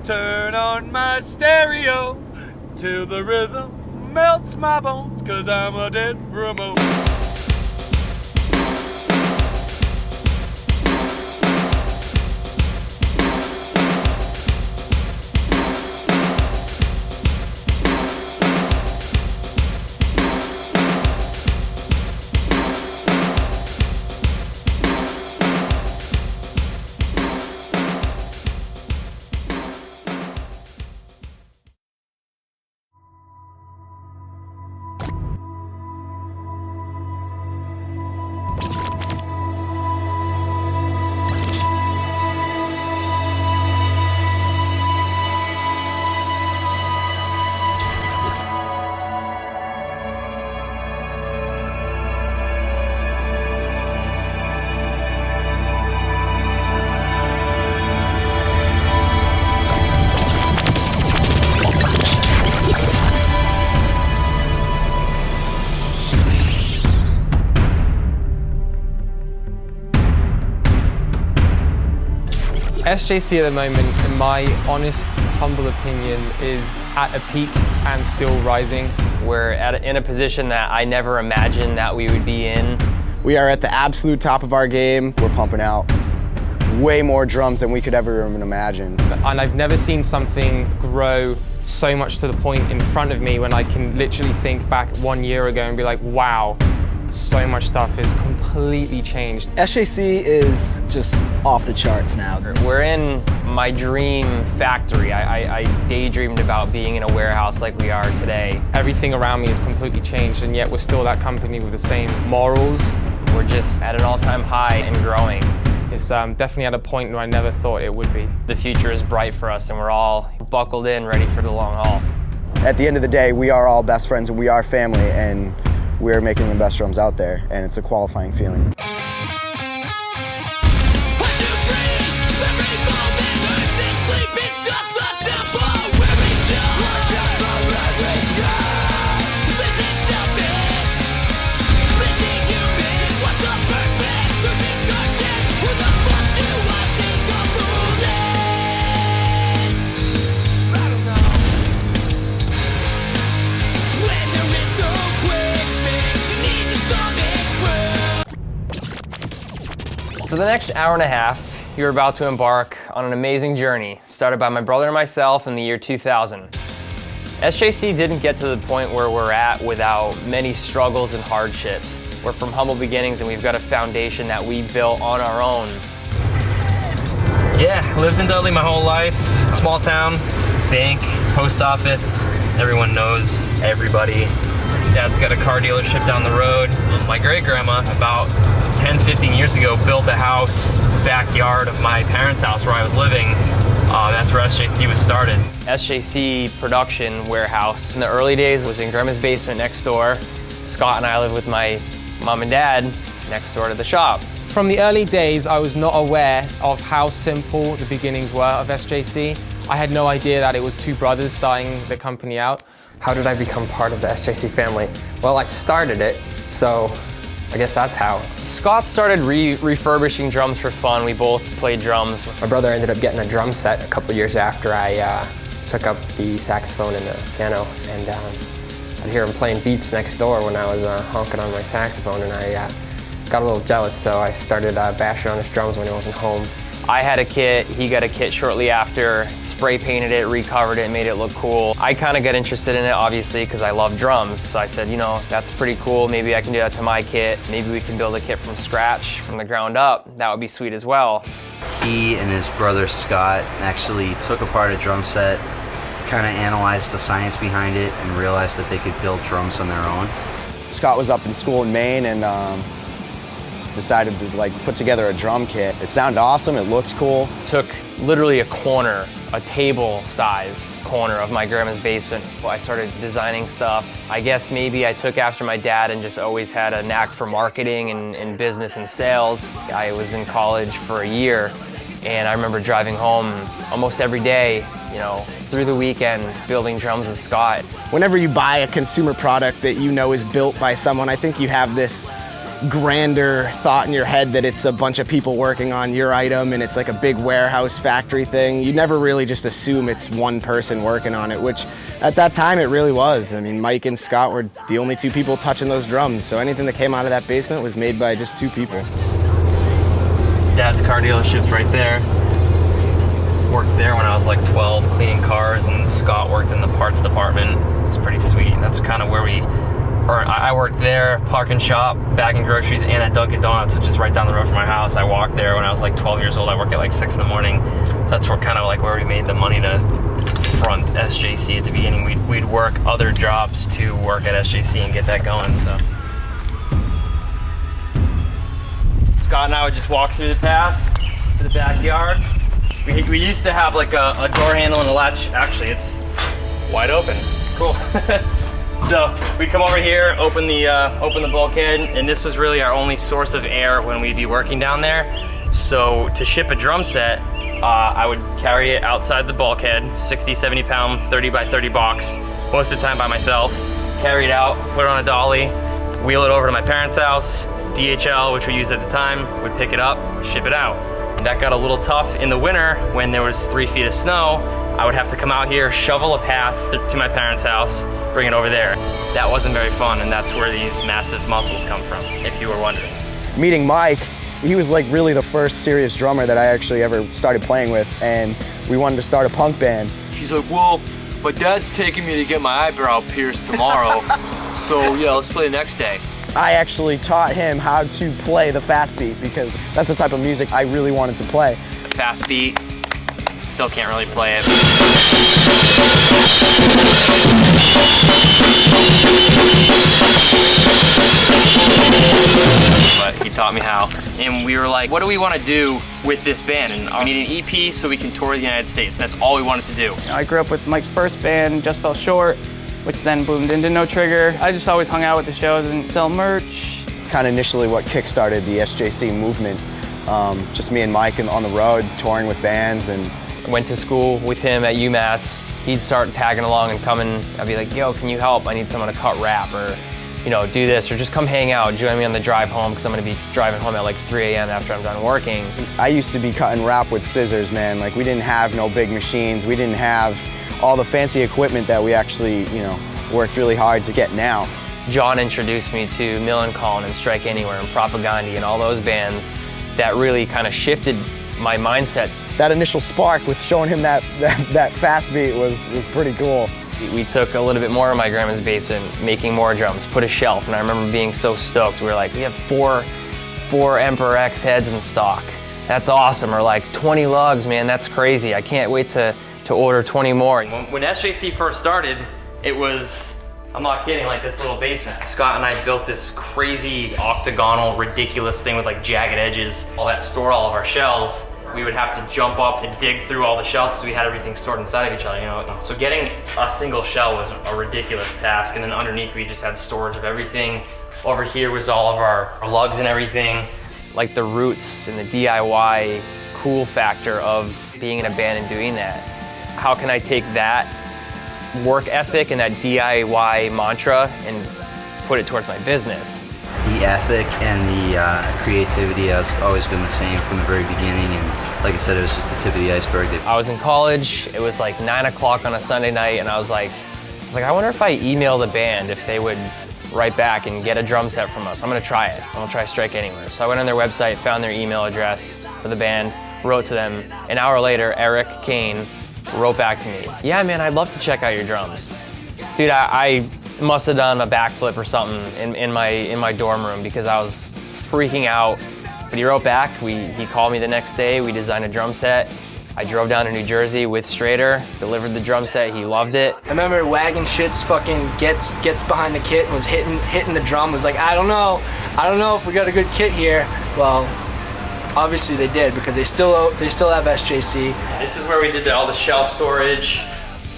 Turn on my stereo till the rhythm melts my bones, 'cause I'm a dead remote. SJC at the moment, in my honest, humble opinion, is at a peak and still rising. We're in a position that I never imagined that we would be in. We are at the absolute top of our game. We're pumping out way more drums than we could ever even imagine. And I've never seen something grow so much to the point in front of me when I can literally think back 1 year ago and be like, wow, so much stuff has completely changed. SJC is just off the charts now. We're in my dream factory. I daydreamed about being in a warehouse like we are today. Everything around me has completely changed, and yet we're still that company with the same morals. We're just at an all-time high and growing. It's definitely at a point where I never thought it would be. The future is bright for us, and we're all buckled in, ready for the long haul. At the end of the day, we are all best friends and we are family, and we're making the best drums out there, and it's a qualifying feeling. For the next hour and a half, you're about to embark on an amazing journey started by my brother and myself in the year 2000. SJC didn't get to the point where we're at without many struggles and hardships. We're from humble beginnings, and we've got a foundation that we built on our own. Yeah, lived in Dudley my whole life. Small town, bank, post office. Everyone knows everybody. Dad's got a car dealership down the road. My great-grandma, about 10, 15 years ago, built a house, backyard of my parents' house where I was living. That's where SJC was started. SJC production warehouse in the early days was in Grandma's basement next door. Scott and I lived with my mom and dad next door to the shop. From the early days, I was not aware of how simple the beginnings were of SJC. I had no idea that it was two brothers starting the company out. How did I become part of the SJC family? Well, I started it, so I guess that's how. Scott started refurbishing drums for fun. We both played drums. My brother ended up getting a drum set a couple years after I took up the saxophone and the piano, and I'd hear him playing beats next door when I was honking on my saxophone, and I got a little jealous, so I started bashing on his drums when he wasn't home. I had a kit, he got a kit shortly after, spray painted it, recovered it, made it look cool. I kind of got interested in it, obviously, because I love drums. So I said, you know, that's pretty cool. Maybe I can do that to my kit. Maybe we can build a kit from scratch, from the ground up. That would be sweet as well. He and his brother Scott actually took apart a drum set, kind of analyzed the science behind it, and realized that they could build drums on their own. Scott was up in school in Maine and decided to put together a drum kit. It sounded awesome, it looked cool. Took literally a corner, a table size corner of my grandma's basement. I started designing stuff. I guess maybe I took after my dad and just always had a knack for marketing and business and sales. I was in college for a year, and I remember driving home almost every day, you know, through the weekend, building drums with Scott. Whenever you buy a consumer product that you know is built by someone, I think you have this grander thought in your head that it's a bunch of people working on your item and it's like a big warehouse factory thing. You never really just assume it's one person working on it, which at that time it really was. I mean, Mike and Scott were the only two people touching those drums, so anything that came out of that basement was made by just two people. Dad's car dealership's right there. Worked there when I was like 12, cleaning cars, and Scott worked in the parts department. It's pretty sweet. That's kind of where I worked there, parking shop, bagging groceries, and at Dunkin' Donuts, which is right down the road from my house. I walked there when I was like 12 years old. I worked at like 6 in the morning. That's where kind of like where we made the money to front SJC at the beginning. We'd work other jobs to work at SJC and get that going, so. Scott and I would just walk through the path to the backyard. We used to have like a door handle and a latch. Actually, it's wide open. Cool. So we come over here, open the bulkhead, and this was really our only source of air when we'd be working down there. So to ship a drum set, I would carry it outside the bulkhead, 60, 70 pound, 30 by 30 box, most of the time by myself. Carry it out, put it on a dolly, wheel it over to my parents' house. DHL, which we used at the time, would pick it up, ship it out. That got a little tough in the winter when there was 3 feet of snow. I would have to come out here, shovel a path to my parents' house, bring it over there. That wasn't very fun, and that's where these massive muscles come from, if you were wondering. Meeting Mike, he was like really the first serious drummer that I actually ever started playing with, and we wanted to start a punk band. He's like, well, my dad's taking me to get my eyebrow pierced tomorrow, so yeah, let's play the next day. I actually taught him how to play the fast beat because that's the type of music I really wanted to play. Fast beat, still can't really play it. But he taught me how. And we were like, what do we want to do with this band? And we need an EP so we can tour the United States. That's all we wanted to do. I grew up with Mike's first band, Just Fell Short, which then bloomed into No Trigger. I just always hung out with the shows and sell merch. It's kind of initially what kickstarted the SJC movement. Just me and Mike on the road, touring with bands. And went to school with him at UMass. He'd start tagging along and coming. I'd be like, yo, can you help? I need someone to cut rap, or you know, do this, or just come hang out, join me on the drive home, because I'm gonna be driving home at like 3 a.m. after I'm done working. I used to be cutting rap with scissors, man. Like, we didn't have no big machines. We didn't have all the fancy equipment that we actually, you know, worked really hard to get now. John introduced me to Millencolin and Strike Anywhere and Propagandhi and all those bands that really kind of shifted my mindset. That initial spark with showing him that fast beat was pretty cool. We took a little bit more of my grandma's basement, making more drums, put a shelf, and I remember being so stoked. We were like, we have four Emperor X heads in stock. That's awesome. Or like 20 lugs, man, that's crazy. I can't wait to order 20 more. When SJC first started, it was, I'm not kidding, like this little basement. Scott and I built this crazy octagonal, ridiculous thing with like jagged edges, all that stored all of our shells. We would have to jump up and dig through all the shells because we had everything stored inside of each other, you know. So getting a single shell was a ridiculous task, and then underneath we just had storage of everything. Over here was all of our lugs and everything. Like the roots and the DIY cool factor of being in a band and doing that. How can I take that work ethic and that DIY mantra and put it towards my business? The ethic and the creativity has always been the same from the very beginning, and like I said, it was just the tip of the iceberg. I was in college, it was like 9 o'clock on a Sunday night, and I was like, I wonder if I email the band if they would write back and get a drum set from us. I'm gonna try it. I'm gonna try Strike Anywhere. So I went on their website, found their email address for the band, wrote to them. An hour later, Eric Kane wrote back to me. Yeah, man, I'd love to check out your drums. Dude, I must have done a backflip or something in my dorm room because I was freaking out. But he wrote back, he called me the next day, we designed a drum set. I drove down to New Jersey with Strader, delivered the drum set, he loved it. I remember Wagon Shits fucking gets behind the kit and was hitting the drum, was like, I don't know if we got a good kit here. Well, obviously they did, because they still have SJC. This is where we did all the shelf storage,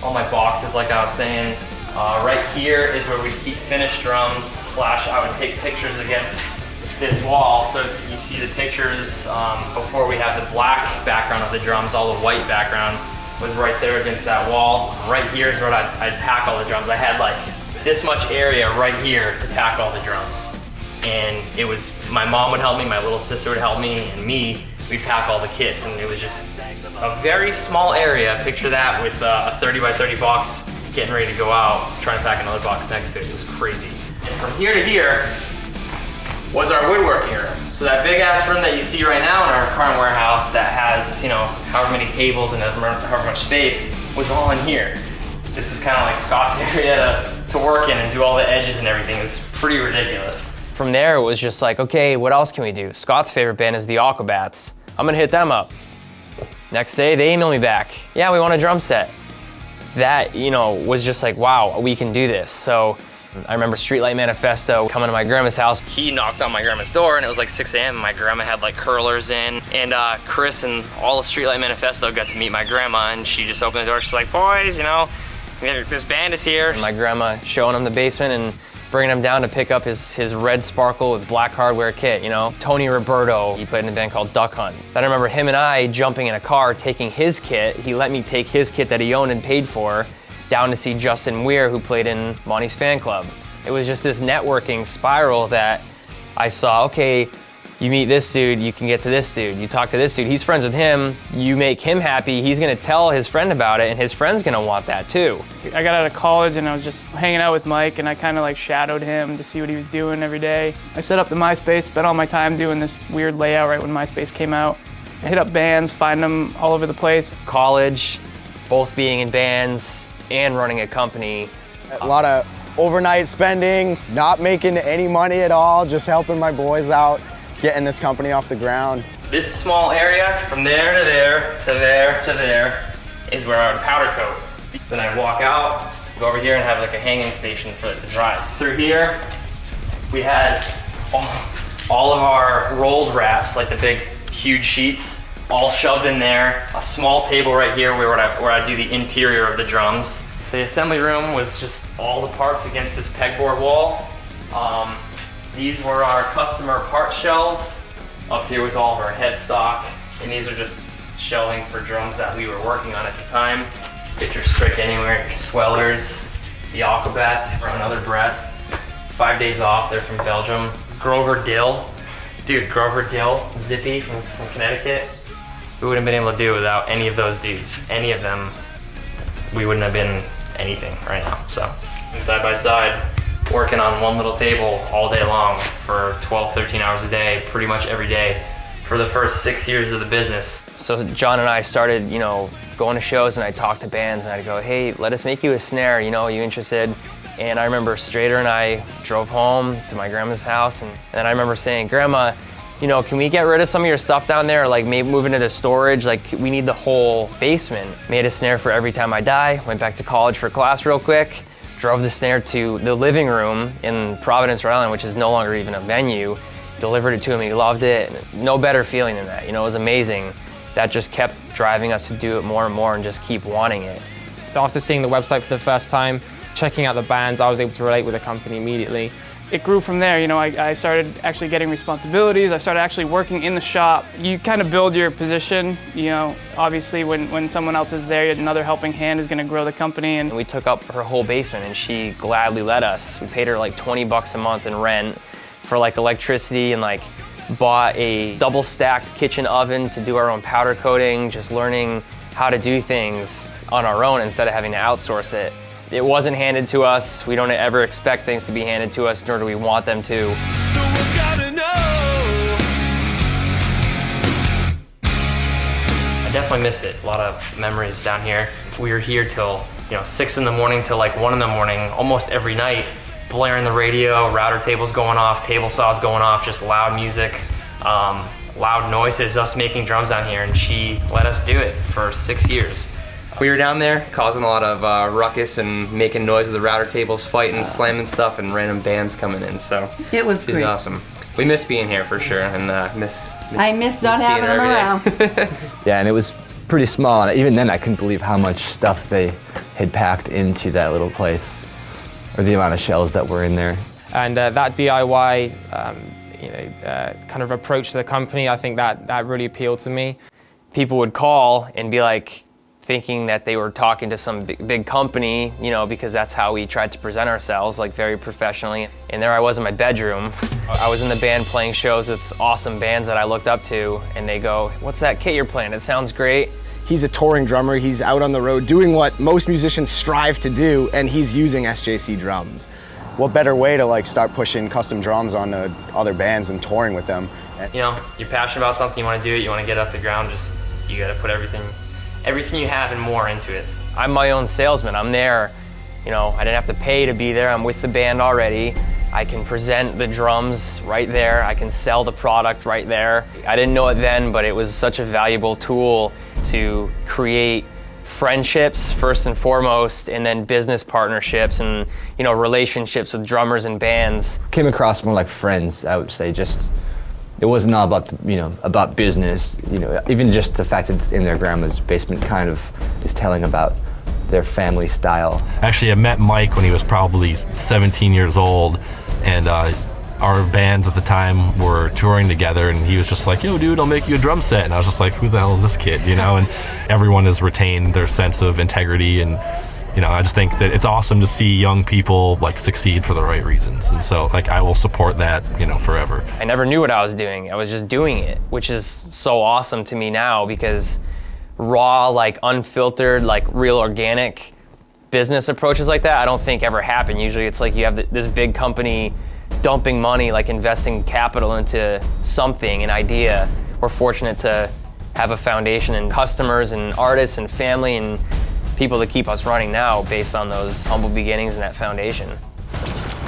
all my boxes like I was saying. Right here is where we keep finished drums, / I would take pictures against this wall. So you see the pictures before we have the black background of the drums, all the white background was right there against that wall. Right here is where I'd pack all the drums. I had like this much area right here to pack all the drums. and it was, my mom would help me, my little sister would help me, and me, we'd pack all the kits, and it was just a very small area. Picture that with a 30 by 30 box, getting ready to go out, trying to pack another box next to it. It was crazy. And from here to here was our woodworking room. So that big ass room that you see right now in our current warehouse that has, you know, however many tables and however much space was all in here. This is kind of like Scott's area to work in and do all the edges and everything. It was pretty ridiculous. From there, it was just like, okay, what else can we do? Scott's favorite band is the Aquabats. I'm gonna hit them up. Next day, they email me back. Yeah, we want a drum set. That, you know, was just like, wow, we can do this. So I remember Streetlight Manifesto coming to my grandma's house. He knocked on my grandma's door and it was like 6 a.m. and my grandma had like curlers in. And Chris and all of Streetlight Manifesto got to meet my grandma, and she just opened the door. She's like, boys, you know, this band is here. And my grandma showing him the basement and bringing him down to pick up his red Sparkle with black hardware kit, you know. Tony Roberto, he played in a band called Duck Hunt. Then I remember him and I jumping in a car, taking his kit. He let me take his kit that he owned and paid for down to see Justin Weir, who played in Monty's Fan Club. It was just this networking spiral that I saw, okay, you meet this dude, you can get to this dude. You talk to this dude, he's friends with him, you make him happy, he's gonna tell his friend about it, and his friend's gonna want that too. I got out of college and I was just hanging out with Mike, and I kind of like shadowed him to see what he was doing every day. I set up the MySpace, spent all my time doing this weird layout right when MySpace came out. I hit up bands, find them all over the place. College, both being in bands and running a company. A lot of overnight spending, not making any money at all, just helping my boys out, getting this company off the ground. This small area, from there to there, to there, to there, is where I would powder coat. Then I'd walk out, go over here and have like a hanging station for it to dry. Through here, we had all of our rolled wraps, like the big, huge sheets, all shoved in there. A small table right here where I do the interior of the drums. The assembly room was just all the parts against this pegboard wall. These were our customer part shelves. Up here was all of our headstock, and these are just shelving for drums that we were working on at the time. Get your Strick Anywhere, your Swellers, the Aquabats for another breath. 5 days off, they're from Belgium. Grover Dill, dude, Grover Dill, Zippy from Connecticut. We wouldn't have been able to do it without any of those dudes. Any of them, we wouldn't have been anything right now. So, side by side, working on one little table all day long for 12, 13 hours a day, pretty much every day for the first 6 years of the business. So John and I started, you know, going to shows, and I'd talk to bands and I'd go, hey, let us make you a snare, you know, are you interested? And I remember Strader and I drove home to my grandma's house, and then I remember saying, Grandma, you know, can we get rid of some of your stuff down there? Like maybe move into the storage, like we need the whole basement. Made a snare for Every Time I Die, went back to college for class real quick, drove the snare to the living room in Providence, Rhode Island, which is no longer even a venue, delivered it to him, he loved it. No better feeling than that, you know, it was amazing. That just kept driving us to do it more and more and just keep wanting it. After seeing the website for the first time, checking out the bands, I was able to relate with the company immediately. It grew from there, you know, I started actually getting responsibilities, I started actually working in the shop. You kind of build your position, you know, obviously when someone else is there, another helping hand is gonna grow the company. And we took up her whole basement and she gladly let us. We paid her like 20 bucks a month in rent for like electricity, and like bought a double stacked kitchen oven to do our own powder coating, just learning how to do things on our own instead of having to outsource it. It wasn't handed to us. We don't ever expect things to be handed to us, nor do we want them to. I definitely miss it. A lot of memories down here. We were here till, you know, 6 in the morning till like 1 in the morning, almost every night, blaring the radio, router tables going off, table saws going off, just loud music, loud noises, us making drums down here, and she let us do it for 6 years. We were down there causing a lot of ruckus and making noise with the router tables, fighting, slamming stuff, and random bands coming in, so it was great. Awesome. We miss being here for sure, and I miss not having them around. Yeah, and it was pretty small, and even then I couldn't believe how much stuff they had packed into that little place, or the amount of shells that were in there. And that DIY kind of approach to the company, I think that really appealed to me. People would call and be like, thinking that they were talking to some big company, you know, because that's how we tried to present ourselves, like very professionally. And there I was in my bedroom. I was in the band playing shows with awesome bands that I looked up to, and they go, "What's that kit you're playing? It sounds great." He's a touring drummer. He's out on the road doing what most musicians strive to do, and he's using SJC drums. What better way to like start pushing custom drums on other bands and touring with them? You know, you're passionate about something, you want to do it, you want to get off the ground, you got to put everything you have and more into it. I'm my own salesman. I'm there. You know, I didn't have to pay to be there. I'm with the band already. I can present the drums right there. I can sell the product right there. I didn't know it then, but it was such a valuable tool to create friendships first and foremost, and then business partnerships and, you know, relationships with drummers and bands. Came across more like friends, I would say. Just, it wasn't all about, you know, about business. You know, even just the fact that it's in their grandma's basement kind of is telling about their family style. Actually, I met Mike when he was probably 17 years old, and our bands at the time were touring together, and he was just like, "Yo, dude, I'll make you a drum set." And I was just like, "Who the hell is this kid?" You know, and everyone has retained their sense of integrity, and you know, I just think that it's awesome to see young people like succeed for the right reasons. And so like I will support that, you know, forever. I never knew what I was doing. I was just doing it, which is so awesome to me now, because raw, like unfiltered, like real organic business approaches like that I don't think ever happen. Usually it's like you have this big company dumping money, like investing capital into something, an idea. We're fortunate to have a foundation and customers and artists and family and people that keep us running now based on those humble beginnings and that foundation.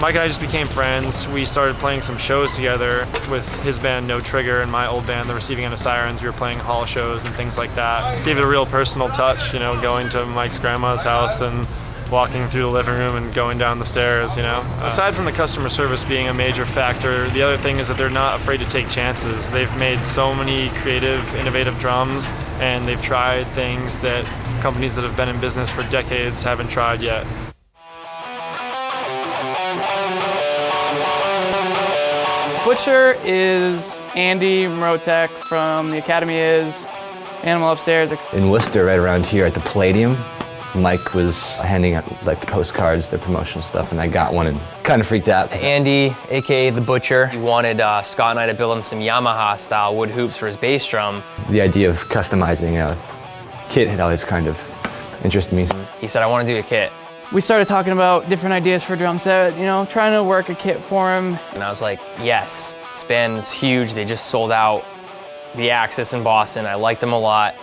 Mike and I just became friends. We started playing some shows together with his band No Trigger and my old band, The Receiving End of Sirens. We were playing hall shows and things like that. Gave it a real personal touch, you know, going to Mike's grandma's house and walking through the living room and going down the stairs, you know. Aside from the customer service being a major factor, the other thing is that they're not afraid to take chances. They've made so many creative, innovative drums, and they've tried things that companies that have been in business for decades haven't tried yet. Butcher is Andy Mrotek from the Academy Is, Animal Upstairs. In Worcester, right around here at the Palladium, Mike was handing out like the postcards, the promotional stuff, and I got one and kind of freaked out. Andy, aka The Butcher, he wanted Scott and I to build him some Yamaha style wood hoops for his bass drum. The idea of customizing a kit had always kind of interested me. He said, "I want to do a kit." We started talking about different ideas for a drum set, you know, trying to work a kit for him. And I was like, yes, this band is huge. They just sold out the Axis in Boston. I liked them a lot.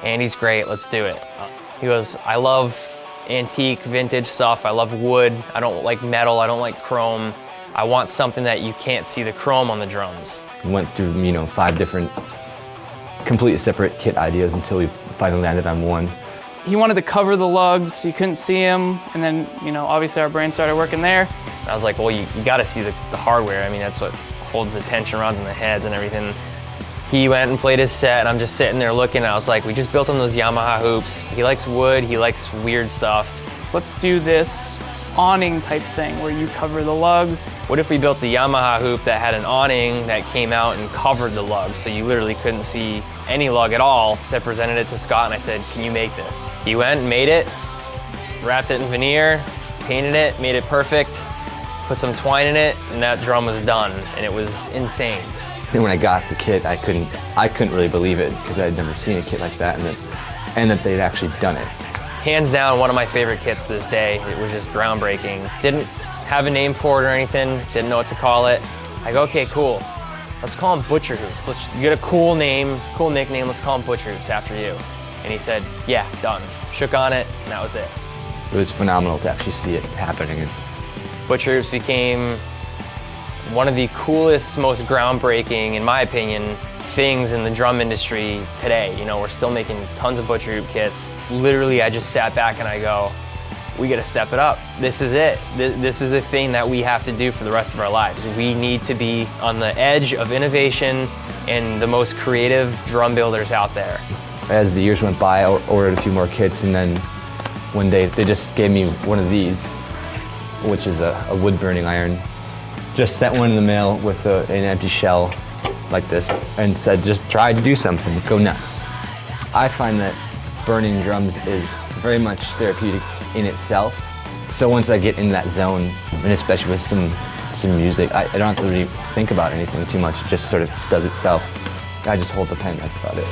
Andy's great, let's do it. He goes, "I love antique, vintage stuff. I love wood. I don't like metal. I don't like chrome. I want something that you can't see the chrome on the drums." Went through, you know, 5 different completely separate kit ideas until we finally landed on one. He wanted to cover the lugs so you couldn't see him, and then, you know, obviously our brain started working there. And I was like, well, you got to see the hardware. I mean, that's what holds the tension rods in the heads and everything. He went and played his set, and I'm just sitting there looking, and I was like, we just built him those Yamaha hoops. He likes wood, he likes weird stuff. Let's do this awning type thing where you cover the lugs. What if we built the Yamaha hoop that had an awning that came out and covered the lugs, so you literally couldn't see any lug at all? So I presented it to Scott and I said, "Can you make this?" He went and made it, wrapped it in veneer, painted it, made it perfect, put some twine in it, and that drum was done, and it was insane. And when I got the kit, I couldn't really believe it, because I had never seen a kit like that, and that they'd actually done it. Hands down, one of my favorite kits to this day. It was just groundbreaking. Didn't have a name for it or anything, didn't know what to call it. I go, okay, cool. Let's call them Butcher Hoops. Let's get a cool name, cool nickname, let's call them Butcher Hoops after you. And he said, yeah, done. Shook on it, and that was it. It was phenomenal to actually see it happening. Butcher Hoops became one of the coolest, most groundbreaking, in my opinion, things in the drum industry today. You know, we're still making tons of Butcher Hoop kits. Literally, I just sat back and I go, we gotta step it up. This is it. This is the thing that we have to do for the rest of our lives. We need to be on the edge of innovation and the most creative drum builders out there. As the years went by, I ordered a few more kits, and then one day they just gave me one of these, which is a wood burning iron. Just sent one in the mail with an empty shell like this and said, just try to do something, go nuts. I find that burning drums is very much therapeutic in itself. So once I get in that zone, and especially with some music, I don't have to really think about anything too much. It just sort of does itself. I just hold the pen, that's about it.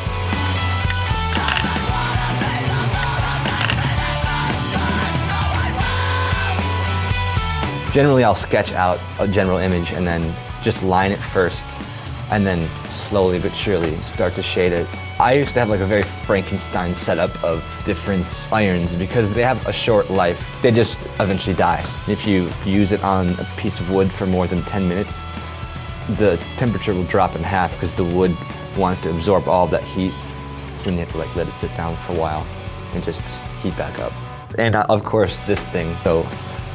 Generally, I'll sketch out a general image and then just line it first, and then slowly but surely start to shade it. I used to have like a very Frankenstein setup of different irons because they have a short life. They just eventually die. If you use it on a piece of wood for more than 10 minutes, the temperature will drop in half because the wood wants to absorb all of that heat. So then you have to like let it sit down for a while and just heat back up. And of course this thing, so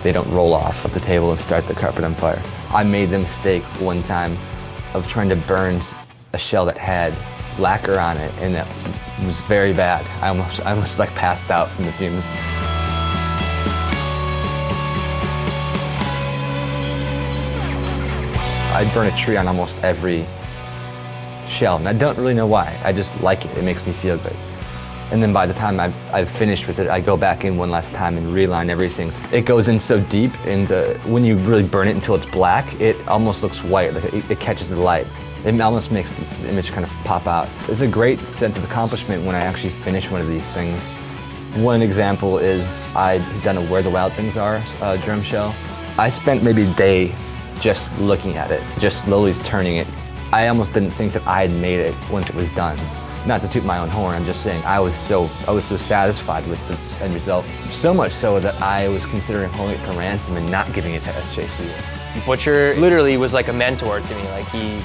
they don't roll off of the table and start the carpet on fire. I made the mistake one time of trying to burn a shell that had lacquer on it, and that was very bad. I almost like passed out from the fumes. I burn a tree on almost every shell, and I don't really know why. I just like it. It makes me feel good. And then by the time I've finished with it, I go back in one last time and reline everything. It goes in so deep, and when you really burn it until it's black, it almost looks white. Like it catches the light. It almost makes the image kind of pop out. It's a great sense of accomplishment when I actually finish one of these things. One example is I'd done a Where the Wild Things Are drum shell. I spent maybe a day just looking at it, just slowly turning it. I almost didn't think that I had made it once it was done. Not to toot my own horn, I'm just saying I was so satisfied with the end result. So much so that I was considering holding it for ransom and not giving it to SJC. Butcher literally was like a mentor to me. Like he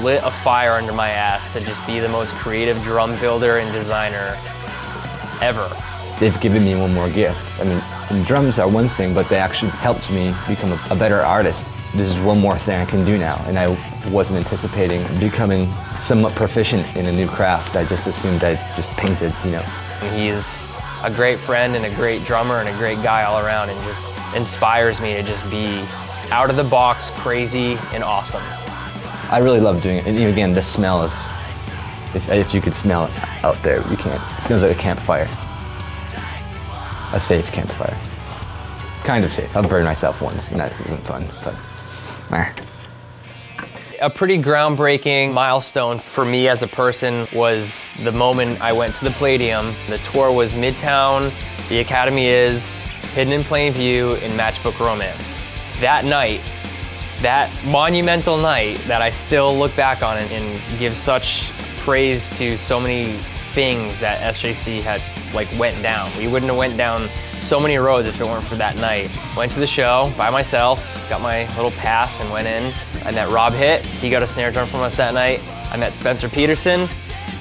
lit a fire under my ass to just be the most creative drum builder and designer ever. They've given me one more gift. I mean, and drums are one thing, but they actually helped me become a better artist. This is one more thing I can do now, and I wasn't anticipating becoming somewhat proficient in a new craft. I just assumed I just painted, you know. He's a great friend and a great drummer and a great guy all around, and just inspires me to just be out of the box, crazy, and awesome. I really love doing it. And again, the smell is, if you could smell it out there, you can't. It smells like a campfire. A safe campfire. Kind of safe. I've burned myself once, and that wasn't fun, but A pretty groundbreaking milestone for me as a person was the moment I went to the Palladium. The tour was Midtown, The Academy Is, Hidden in Plain View, and Matchbook Romance. That night, that monumental night that I still look back on and give such praise to so many things that SJC had went down. We wouldn't have went down so many roads if it weren't for that night. Went to the show by myself, got my little pass and went in. I met Rob Hitt, he got a snare drum from us that night. I met Spencer Peterson,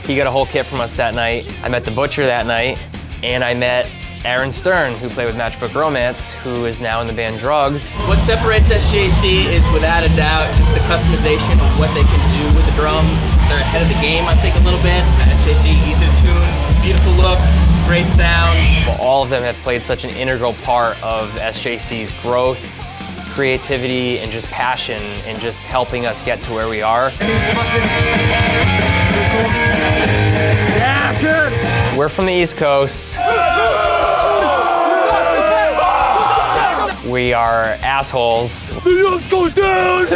he got a whole kit from us that night. I met the Butcher that night, and I met Aaron Stern, who played with Matchbook Romance, who is now in the band Drugs. What separates SJC is without a doubt just the customization of what they can do with the drums. They're ahead of the game, I think, a little bit. SJC, easy to tune, beautiful look, great sound. Well, all of them have played such an integral part of SJC's growth, creativity, and just passion, and just helping us get to where we are. Yeah, good. We're from the East Coast. We are assholes. The Yankees go down!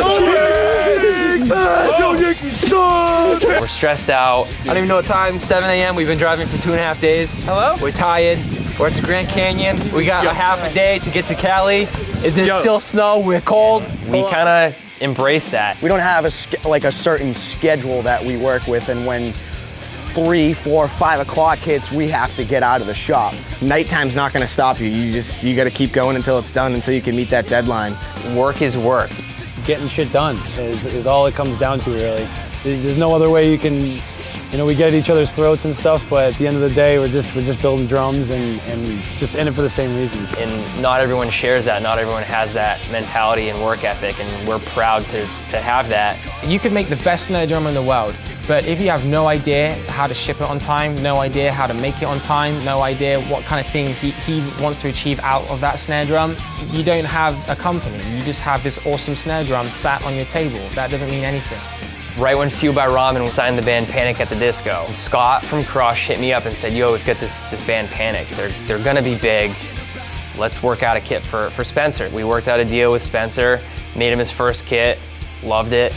We're stressed out. I don't even know what time, 7 a.m. We've been driving for 2.5 days. Hello? We're tired. We're at the Grand Canyon. We got a half a day to get to Cali. Is there still snow? We're cold. We kind of embrace that. We don't have a certain schedule that we work with, and when 3, 4, 5 o'clock hits, we have to get out of the shop. Nighttime's not gonna stop you. You gotta keep going until it's done, until you can meet that deadline. Work is work. Getting shit done is all it comes down to, really. There's no other way you can, we get at each other's throats and stuff, but at the end of the day, we're just building drums and just in it for the same reasons. And not everyone shares that. Not everyone has that mentality and work ethic, and we're proud to have that. You could make the best snare drum in the world, but if you have no idea how to ship it on time, no idea how to make it on time, no idea what kind of thing he wants to achieve out of that snare drum, you don't have a company. You just have this awesome snare drum sat on your table. That doesn't mean anything. right when Fuel by Ramen signed the band Panic at the Disco. Scott from Crush hit me up and said, yo, we've got this band Panic. They're gonna be big. Let's work out a kit for Spencer. We worked out a deal with Spencer, made him his first kit, loved it,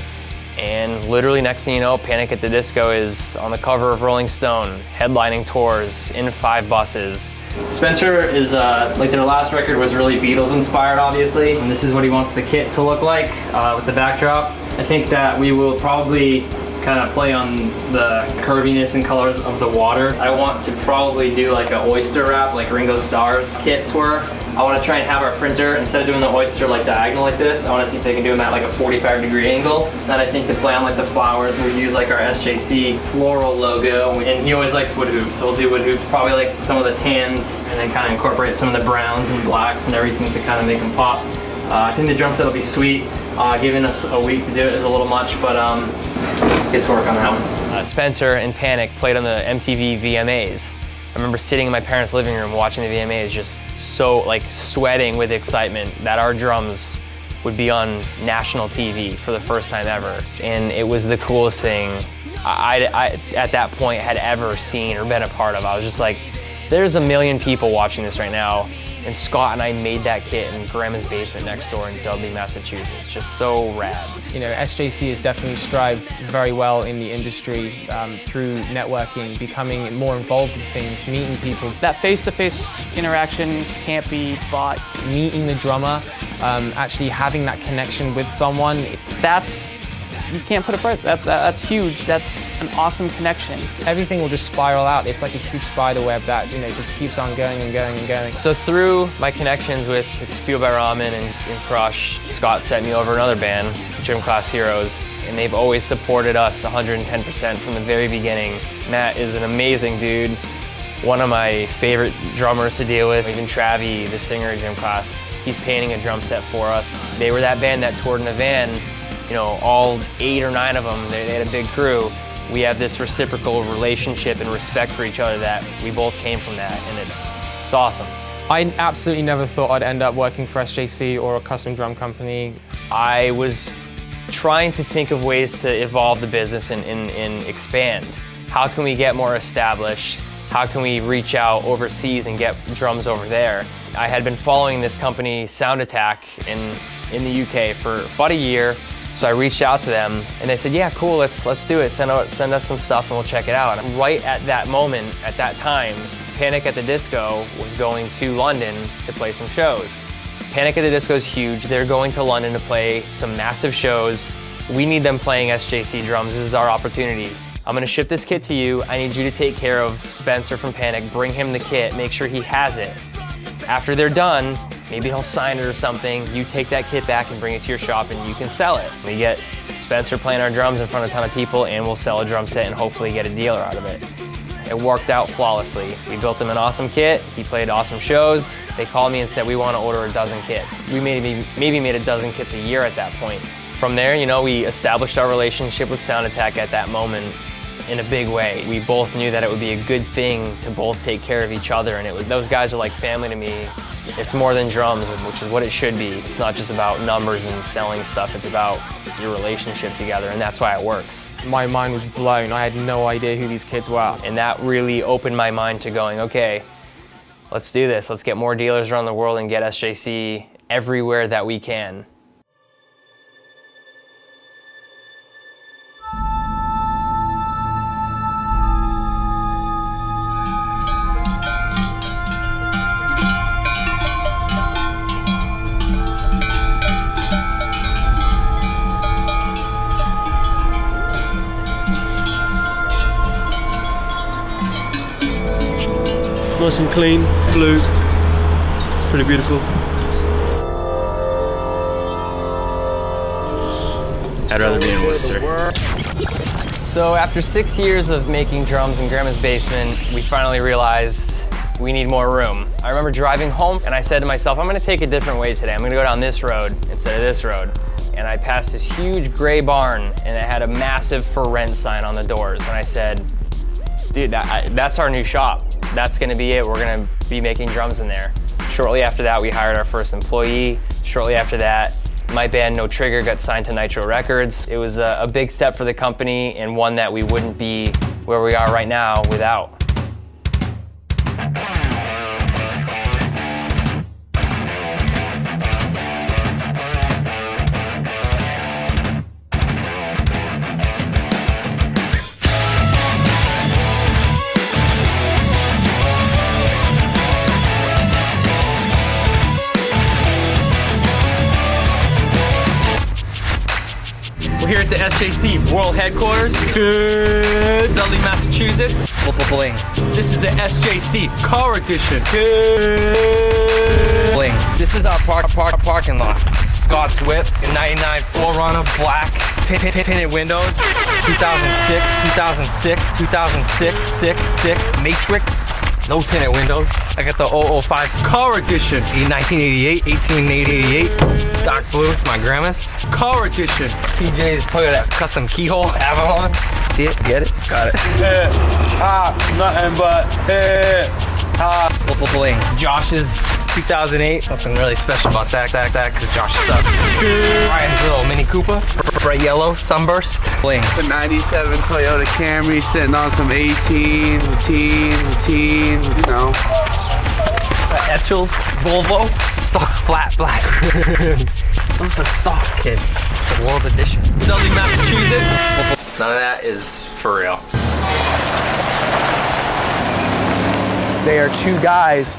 and literally next thing you know, Panic at the Disco is on the cover of Rolling Stone, headlining tours in 5 buses. Spencer is, like their last record was really Beatles inspired, obviously. And this is what he wants the kit to look like with the backdrop. I think that we will probably kind of play on the curviness and colors of the water. I want to probably do like an oyster wrap like Ringo Starr's kits were. I want to try and have our printer, instead of doing the oyster like diagonal like this, I want to see if they can do them at like a 45-degree angle. And I think to play on like the flowers, we use like our SJC floral logo. And he always likes wood hoops, so we'll do wood hoops, probably like some of the tans, and then kind of incorporate some of the browns and blacks and everything to kind of make them pop. I think the drum set will be sweet. Giving us a week to do it is a little much, but get to work on that one. Spencer and Panic played on the MTV VMAs. I remember sitting in my parents' living room watching the VMAs, just so like sweating with excitement that our drums would be on national TV for the first time ever. And it was the coolest thing I at that point had ever seen or been a part of. I was just like, there's a million people watching this right now. And Scott and I made that kit in Grandma's basement next door in Dudley, Massachusetts. Just so rad. You know, SJC has definitely strived very well in the industry through networking, becoming more involved in things, meeting people. That face-to-face interaction can't be bought. Meeting the drummer, actually having that connection with someone. You can't put a price. That's huge. That's an awesome connection. Everything will just spiral out. It's like a huge spider web that, you know, just keeps on going and going and going. So through my connections with Fuel by Ramen and Crush, Scott sent me over another band, Gym Class Heroes, and they've always supported us 110% from the very beginning. Matt is an amazing dude, one of my favorite drummers to deal with. Even Travi, the singer of Gym Class, he's painting a drum set for us. They were that band that toured in a van. You know, all 8 or 9 of them, they had a big crew. We have this reciprocal relationship and respect for each other that we both came from that, and it's awesome. I absolutely never thought I'd end up working for SJC or a custom drum company. I was trying to think of ways to evolve the business and expand. How can we get more established? How can we reach out overseas and get drums over there? I had been following this company, Sound Attack, in the UK for about a year. So I reached out to them and they said, yeah, cool, let's do it. Send us some stuff and we'll check it out. And right at that moment, at that time, Panic at the Disco was going to London to play some shows. Panic at the Disco is huge. They're going to London to play some massive shows. We need them playing SJC Drums. This is our opportunity. I'm gonna ship this kit to you. I need you to take care of Spencer from Panic, bring him the kit, make sure he has it. After they're done, maybe he'll sign it or something. You take that kit back and bring it to your shop and you can sell it. We get Spencer playing our drums in front of a ton of people and we'll sell a drum set and hopefully get a dealer out of it. It worked out flawlessly. We built him an awesome kit. He played awesome shows. They called me and said, we want to order a dozen kits. We maybe made a dozen kits a year at that point. From there, you know, we established our relationship with Sound Attack at that moment in a big way. We both knew that it would be a good thing to both take care of each other, and those guys are like family to me. It's more than drums, which is what it should be. It's not just about numbers and selling stuff, it's about your relationship together, and that's why it works. My mind was blown. I had no idea who these kids were. And that really opened my mind to going, okay, let's do this. Let's get more dealers around the world and get SJC everywhere that we can. Nice and clean, blue. It's pretty beautiful. I'd rather be in Worcester. So after 6 years of making drums in Grandma's basement, we finally realized we need more room. I remember driving home and I said to myself, I'm gonna take a different way today. I'm gonna go down this road instead of this road. And I passed this huge gray barn and it had a massive for rent sign on the doors. And I said, dude, that's our new shop. That's gonna be it. We're gonna be making drums in there. Shortly after that, we hired our first employee. Shortly after that, My band No Trigger got signed to Nitro Records. It was a big step for the company and one that we wouldn't be where we are right now without. We're here at the SJC World Headquarters, Dudley, Massachusetts. Bling. This is the SJC Car Edition. Bling. This is our parking lot. Scott's Whip, a 99 4Runner, black, tinted windows, 2006, 2006, 2006, 6, Matrix. No tinted windows. I got the 005 Car Edition. A 1988, 1888. Dark blue, my grandma's. Car Edition. PJ's Toyota custom keyhole, Avalon. See it? Get it? Got it. Nothing but Bling. Josh's 2008. Nothing really special about that, because Josh sucks. Ryan's little Mini Cooper. Bright yellow, sunburst. Bling. the 97 Toyota Camry sitting on some 18, you know. Etchel's Volvo. Stock flat black rims. What's a stock kit? It's a World Edition. Dudley, Massachusetts. None of that is for real. They are two guys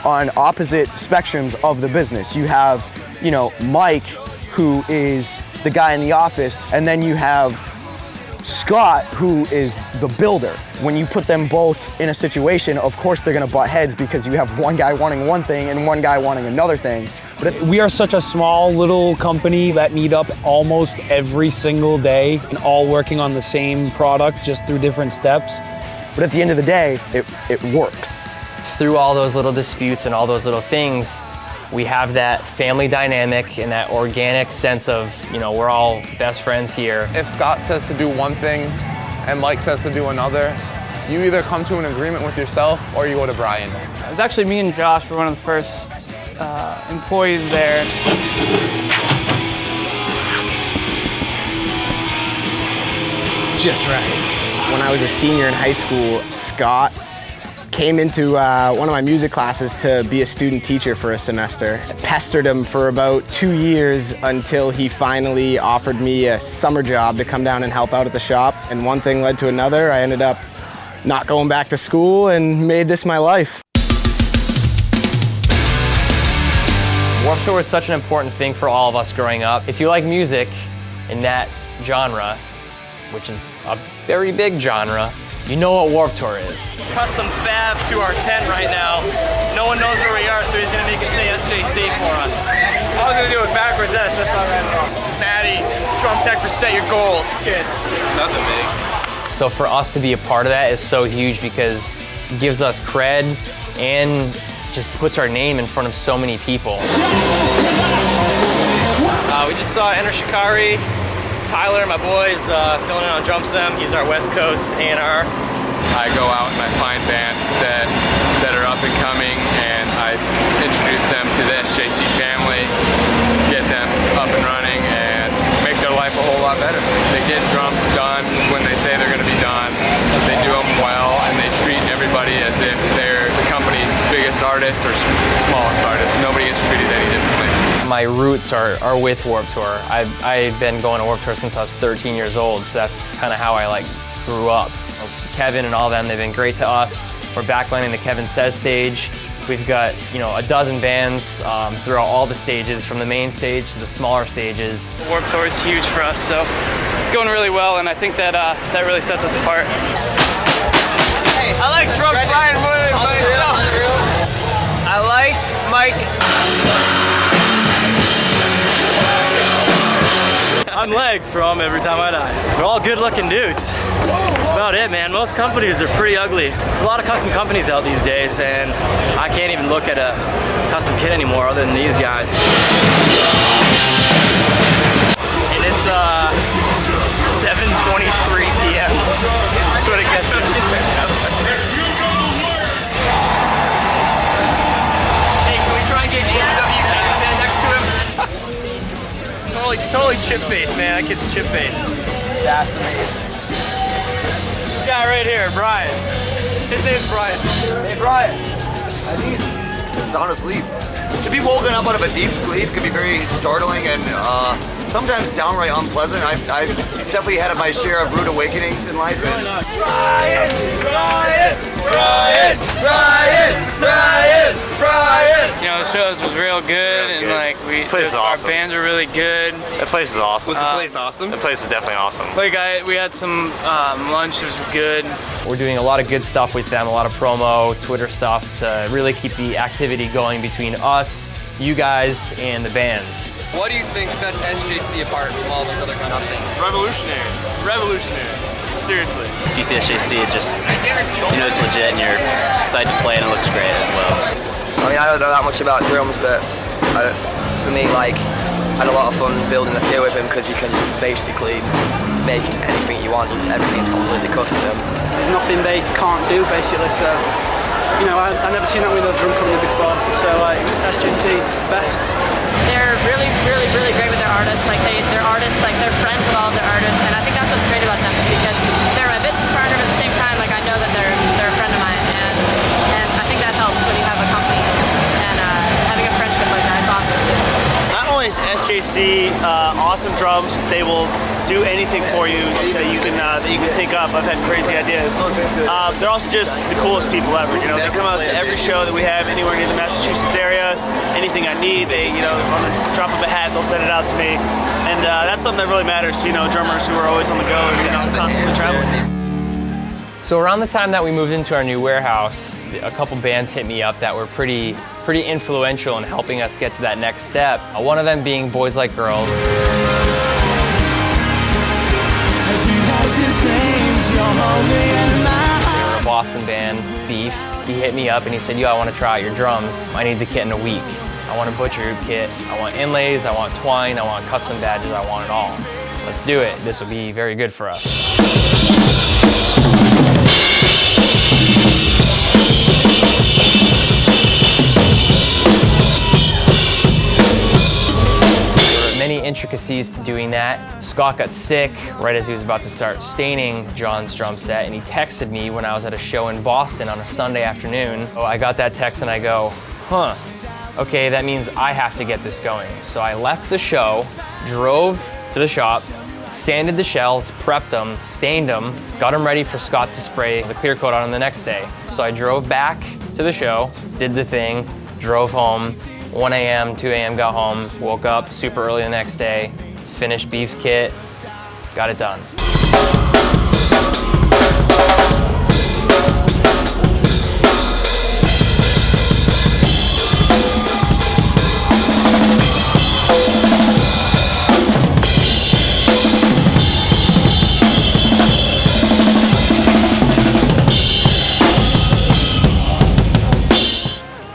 on opposite spectrums of the business. You have, you know, Mike, who is the guy in the office, and then you have Scott, who is the builder. When you put them both in a situation, of course they're gonna butt heads because you have one guy wanting one thing and one guy wanting another thing. But we are such a small little company that meet up almost every single day and all working on the same product just through different steps. But at the end of the day, it works. Through all those little disputes and all those little things, we have that family dynamic and that organic sense of, you know, we're all best friends here. If Scott says to do one thing and Mike says to do another, you either come to an agreement with yourself or you go to Brian. It was actually me and Josh were one of the first employees there. Just right. When I was a senior in high school, Scott came into one of my music classes to be a student teacher for a semester. I pestered him for about 2 years until he finally offered me a summer job to come down and help out at the shop. And one thing led to another. I ended up not going back to school and made this my life. Warped Tour is such an important thing for all of us growing up. If you like music in that genre, which is a very big genre, you know what Warped Tour is. Custom fab to our tent right now. No one knows where we are, so he's gonna make it say SJC for us. I was gonna do it backwards S, that's not right. This is Maddie, drum tech for Set Your Goals. Kid. Nothing big. So for us to be a part of that is so huge because it gives us cred and just puts our name in front of so many people. We just saw Enter Ciprari. Tyler, my boy, is filling in on drum stem. He's our West Coast A&R. I go out and I find bands that are up and coming, and I introduce them to the SJC family, get them up and running, and make their life a whole lot better. They get drums done when they say they're going to be done. They do them well, and they treat everybody as if they're the company's biggest artist or smallest artist. Nobody gets treated any differently. My roots are with Warped Tour. I've been going to Warped Tour since I was 13 years old, so that's kind of how I grew up. Kevin and all them, they've been great to us. We're backlining the Kevin Says stage. We've got, you know, a dozen bands throughout all the stages, from the main stage to the smaller stages. Warped Tour is huge for us, so it's going really well, and I think that that really sets us apart. I like drum flying more than myself. I like Mike. I'm Legs from Every Time I Die. We're all good-looking dudes. That's about it, man. Most companies are pretty ugly. There's a lot of custom companies out these days, and I can't even look at a custom kit anymore other than these guys. And it's 7:23 p.m. That's what it gets me. Hey, can we try and get AWK to stand next to him? totally chip-faced, man. That kid's chip-faced. That's amazing. This guy right here, Brian. His name's Brian. Hey, Brian. He's sound asleep. To be woken up out of a deep sleep can be very startling and sometimes downright unpleasant. I've definitely had my share of rude awakenings in life. And Brian! You know, the shows was real good, and like our bands were really good. That place is awesome. Was the place awesome? The place is definitely awesome. Like we had some lunch that was good. We're doing a lot of good stuff with them, a lot of promo, Twitter stuff to really keep the activity going between us, you guys, and the bands. What do you think sets SJC apart from all those other companies? Revolutionary. Revolutionary. Seriously. If you see SJC, it just, you know it's legit and you're excited to play and it looks great as well. I mean, I don't know that much about drums, but for me, like, I had a lot of fun building the kit with him because you can basically make anything you want. Everything's completely custom. There's nothing they can't do, basically. So, you know, I've never seen that with a drum company before. So, like, SJC, best. They're really, really, really great with their artists. Like they're artists, like they're friends with all of their artists, and I think that's what's great about them is because they're my business partner, but at the same time, like I know that they're a friend of mine, and I think that helps when you have a company, and having a friendship like that is awesome too. Not only is SJC awesome drums, they will do anything for you that you can think of. I've had crazy ideas. They're also just the coolest people ever. You know, they come out to every show that we have anywhere near the Massachusetts area. Anything I need, they, you know, on the drop of a hat, they'll send it out to me, and that's something that really matters. You know, drummers who are always on the go and you know constantly traveling. So around the time that we moved into our new warehouse, a couple bands hit me up that were pretty influential in helping us get to that next step. One of them being Boys Like Girls. They were a Boston band, Beef. He hit me up and he said, yo, I want to try out your drums. I need the kit in a week. I want a butcher hoop kit. I want inlays, I want twine, I want custom badges, I want it all. Let's do it. This will be very good for us. Many intricacies to doing that. Scott got sick right as he was about to start staining John's drum set, and he texted me when I was at a show in Boston on a Sunday afternoon. So I got that text and I go, huh, okay, that means I have to get this going. So I left the show, drove to the shop, sanded the shells, prepped them, stained them, got them ready for Scott to spray the clear coat on them the next day. So I drove back to the show, did the thing, drove home, 1 a.m., 2 a.m. got home, woke up super early the next day, finished Beef's kit, got it done.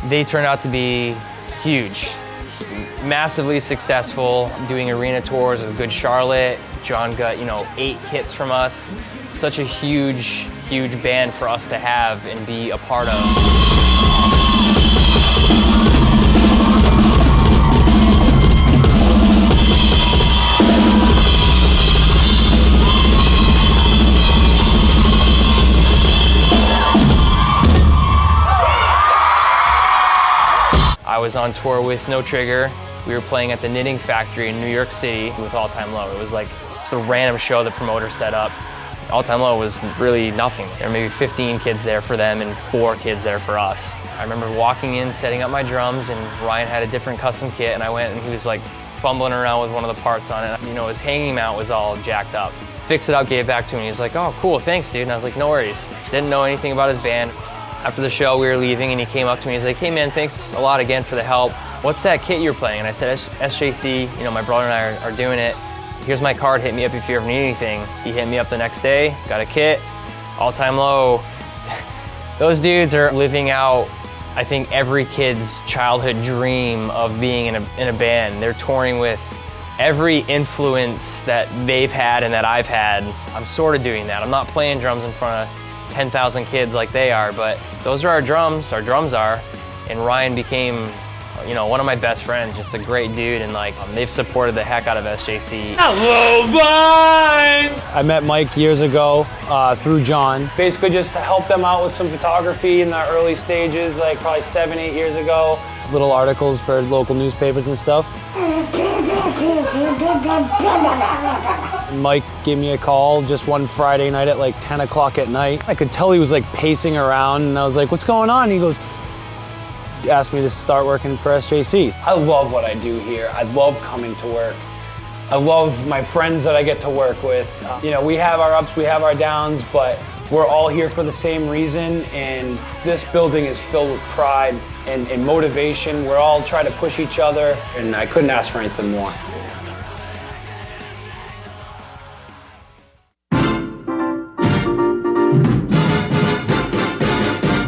They turned out to be huge, massively successful, doing arena tours with Good Charlotte. John got, 8 kits from us. Such a huge band for us to have and be a part of. I was on tour with No Trigger. We were playing at the Knitting Factory in New York City with All Time Low. It was like just a random show the promoter set up. All Time Low was really nothing. There were maybe 15 kids there for them and 4 kids there for us. I remember walking in, setting up my drums, and Ryan had a different custom kit, and I went and he was like fumbling around with one of the parts on it. His hanging mount was all jacked up. Fixed it up, gave it back to him, and he's like, oh, cool, thanks, dude. And I was like, no worries. Didn't know anything about his band. After the show, we were leaving, and he came up to me. He's like, hey, man, thanks a lot again for the help. What's that kit you're playing? And I said, SJC, my brother and I are doing it. Here's my card, hit me up if you ever need anything. He hit me up the next day, got a kit, All Time Low. Those dudes are living out, I think, every kid's childhood dream of being in a band. They're touring with every influence that they've had and that I've had. I'm sort of doing that. I'm not playing drums in front of 10,000 kids like they are, but those are our drums are, and Ryan became You know, one of my best friends, just a great dude, and like they've supported the heck out of SJC. Hello, Vine! I met Mike years ago through John. Basically just to help them out with some photography in the early stages, like probably 7, 8 years ago. Little articles for local newspapers and stuff. Mike gave me a call just one Friday night at like 10 o'clock at night. I could tell he was like pacing around, and I was like, what's going on? And he goes, asked me to start working for SJC. I love what I do here. I love coming to work. I love my friends that I get to work with. You know, we have our ups, we have our downs, but we're all here for the same reason, and this building is filled with pride and motivation. We're all trying to push each other, and I couldn't ask for anything more.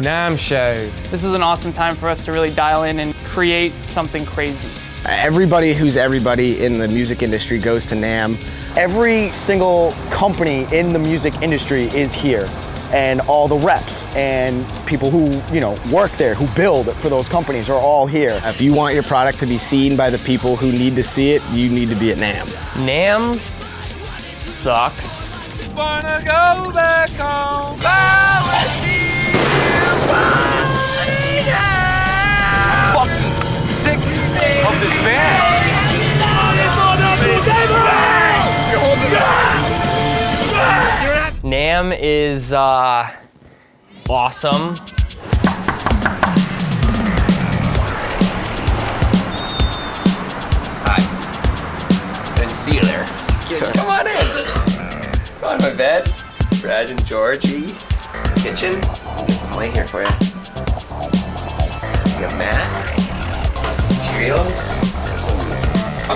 NAMM show. This is an awesome time for us to really dial in and create something crazy. Everybody who's everybody in the music industry goes to NAMM. Every single company in the music industry is here, and all the reps and people who, you know, work there, who build for those companies are all here. If you want your product to be seen by the people who need to see it, you need to be at NAMM. NAMM sucks. Wanna go back home. Fucking sick of this band. You're holding back. NAMM is awesome. Hi. Didn't see you there. Come on in. Come on, my bed. Brad and Georgie. Kitchen. There's some light here for you. You got Matt. Cheerios. Some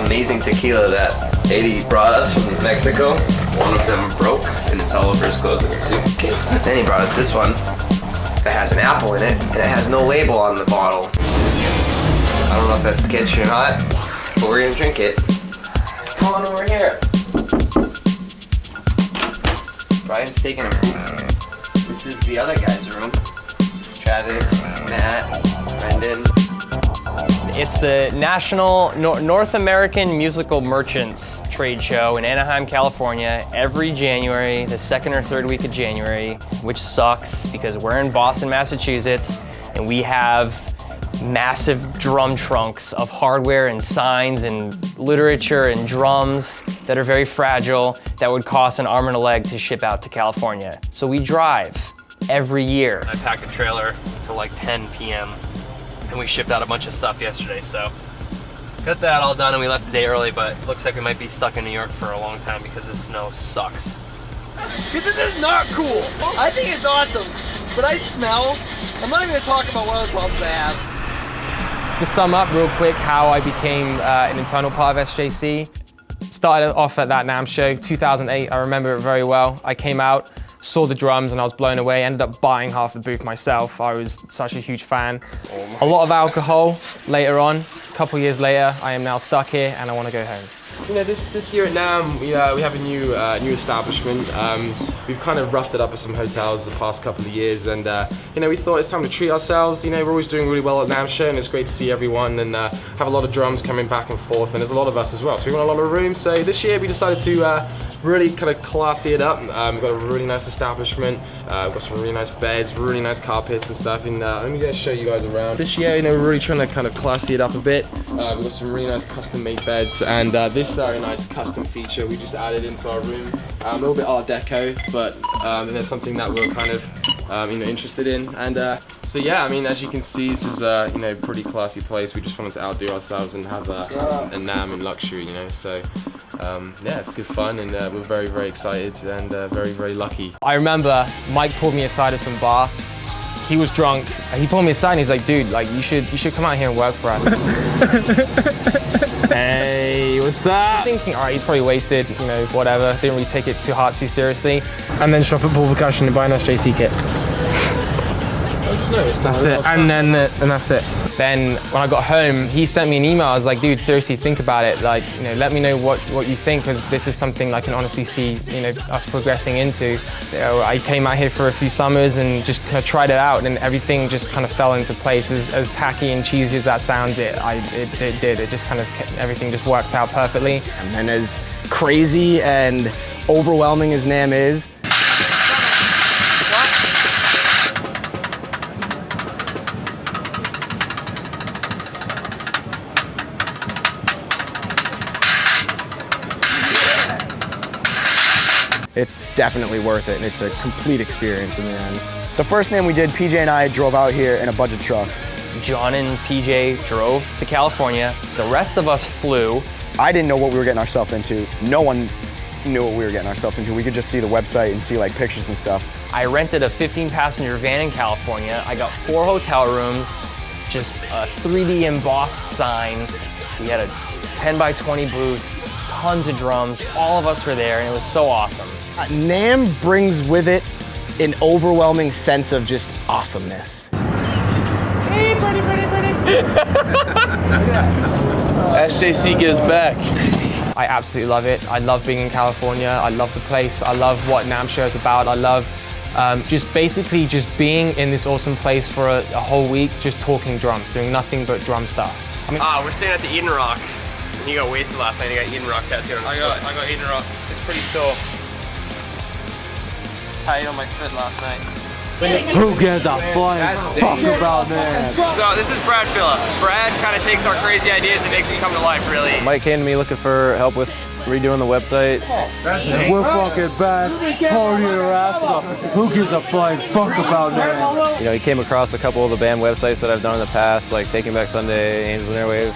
amazing tequila that Eddie brought us from Mexico. One of them broke, and it's all over his clothes in a suitcase. Then he brought us this one that has an apple in it, and it has no label on the bottle. I don't know if that's sketchy or not, but we're gonna drink it. Come on over here. Brian's taking a poop. This is the other guy's room. Travis, Matt, Brendan. It's the National North American Musical Merchants Trade Show in Anaheim, California, every January, the second or third week of January, which sucks because we're in Boston, Massachusetts, and we have massive drum trunks of hardware and signs and literature and drums that are very fragile that would cost an arm and a leg to ship out to California. So we drive every year. I packed a trailer till like 10 p.m. and we shipped out a bunch of stuff yesterday, so got that all done and we left a day early, but it looks like we might be stuck in New York for a long time because the snow sucks. Because this is not cool. I think it's awesome, but I smell. I'm not even going to talk about what other problems I have. To sum up real quick how I became an internal part of SJC, started off at that NAMM show, 2008, I remember it very well. I came out, saw the drums and I was blown away, ended up buying half the booth myself. I was such a huge fan. A lot of alcohol later on, a couple years later, I am now stuck here and I want to go home. You know, this year at NAMM, we have a new establishment. We've kind of roughed it up with some hotels the past couple of years, and you know, we thought it's time to treat ourselves. You know, we're always doing really well at NAMM show, and it's great to see everyone and have a lot of drums coming back and forth, and there's a lot of us as well, so we want a lot of room. So this year we decided to really kind of classy it up. We've got a really nice establishment. We've got some really nice beds, really nice carpets and stuff, and let me just show you guys around. This year, you know, we're really trying to kind of classy it up a bit. We've got some really nice custom-made beds, and this very nice custom feature we just added into our room. A little bit Art Deco, but there's something that we're kind of you know, interested in. And so yeah, I mean, as you can see, this is you know, pretty classy place. We just wanted to outdo ourselves and have a NAMM in luxury, you know. So yeah, it's good fun, and we're very, very excited and very, very lucky. I remember Mike pulled me aside at some bar. He was drunk. He pulled me aside and he's like, dude, like you should come out here and work for us. Hey, what's up? I was thinking, all right, he's probably wasted, you know, whatever. Didn't really take it too hard, too seriously. And then shop at Paul Percussion and buy an SJC kit. That's it, and that's it. Then when I got home, he sent me an email. I was like, dude, seriously, think about it. Like, let me know what you think, because this is something I can honestly see, us progressing into. I came out here for a few summers and just kind of tried it out, and everything just kind of fell into place. As tacky and cheesy as that sounds, it did. It just kind of, everything just worked out perfectly. And as crazy and overwhelming as NAMM is, it's definitely worth it, and it's a complete experience in the end. The first NAMM we did, PJ and I drove out here in a budget truck. John and PJ drove to California. The rest of us flew. I didn't know what we were getting ourselves into. No one knew what we were getting ourselves into. We could just see the website and see like pictures and stuff. I rented a 15-passenger van in California. I got 4 hotel rooms, just a 3D embossed sign. We had a 10 by 20 booth, tons of drums. All of us were there, and it was so awesome. NAMM brings with it an overwhelming sense of just awesomeness. Hey, pretty. SJC gives back. I absolutely love it. I love being in California. I love the place. I love what NAMM Show is about. I love just being in this awesome place for a whole week, just talking drums, doing nothing but drum stuff. We're staying at the Eden Rock. And you got wasted last night. You got Eden Rock tattooed on your foot. I got Eden Rock. It's pretty sore. Tight on my foot last night. Who gives a flying fuck about NAMM? So this is Brad Filip. Brad kind of takes our crazy ideas and makes it come to life, really. Mike came to me looking for help with redoing the website. We're fucking back, partying our ass off. Who gives a flying fuck about NAMM? He came across a couple of the band websites that I've done in the past, like Taking Back Sunday, Angels and Airwaves.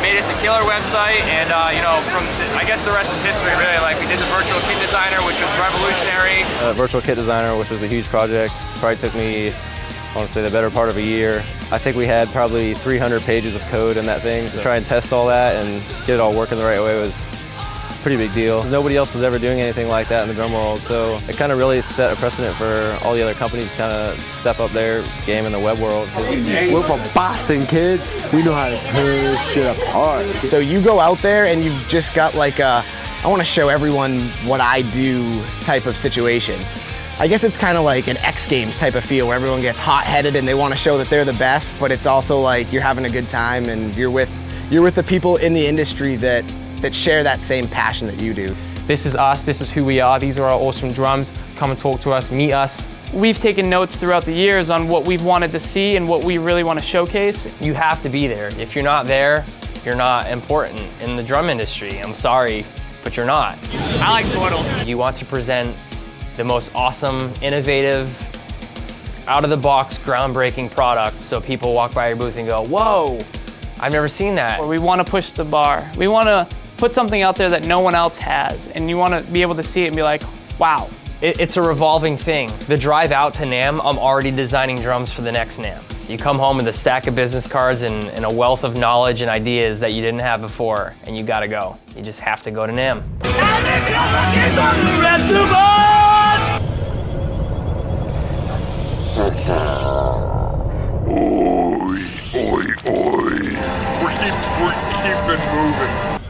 Made us a killer website, and I guess the rest is history, really. Like, we did the virtual kit designer, which was revolutionary. Virtual kit designer, which was a huge project. Probably took me, I want to say, the better part of a year. I think we had probably 300 pages of code in that thing. To try and test all that and get it all working the right way was a pretty big deal. Nobody else was ever doing anything like that in the drum world, so it kind of really set a precedent for all the other companies to kind of step up their game in the web world. We're from Boston, kid. We know how to tear shit apart. So you go out there and you've just got like a, I want to show everyone what I do type of situation. I guess it's kind of like an X Games type of feel where everyone gets hot-headed and they want to show that they're the best, but it's also like you're having a good time and you're with the people in the industry that share that same passion that you do. This is us, this is who we are, these are our awesome drums. Come and talk to us, meet us. We've taken notes throughout the years on what we've wanted to see and what we really want to showcase. You have to be there. If you're not there, you're not important in the drum industry. I'm sorry, but you're not. I like turtles. You want to present the most awesome, innovative, out-of-the-box, groundbreaking product so people walk by your booth and go, whoa, I've never seen that. Or we want to push the bar. We want to put something out there that no one else has, and you want to be able to see it and be like, wow. It's a revolving thing. The drive out to NAMM, I'm already designing drums for the next NAMM. So you come home with a stack of business cards and a wealth of knowledge and ideas that you didn't have before, and you gotta go. You just have to go to NAMM. We're keeping moving.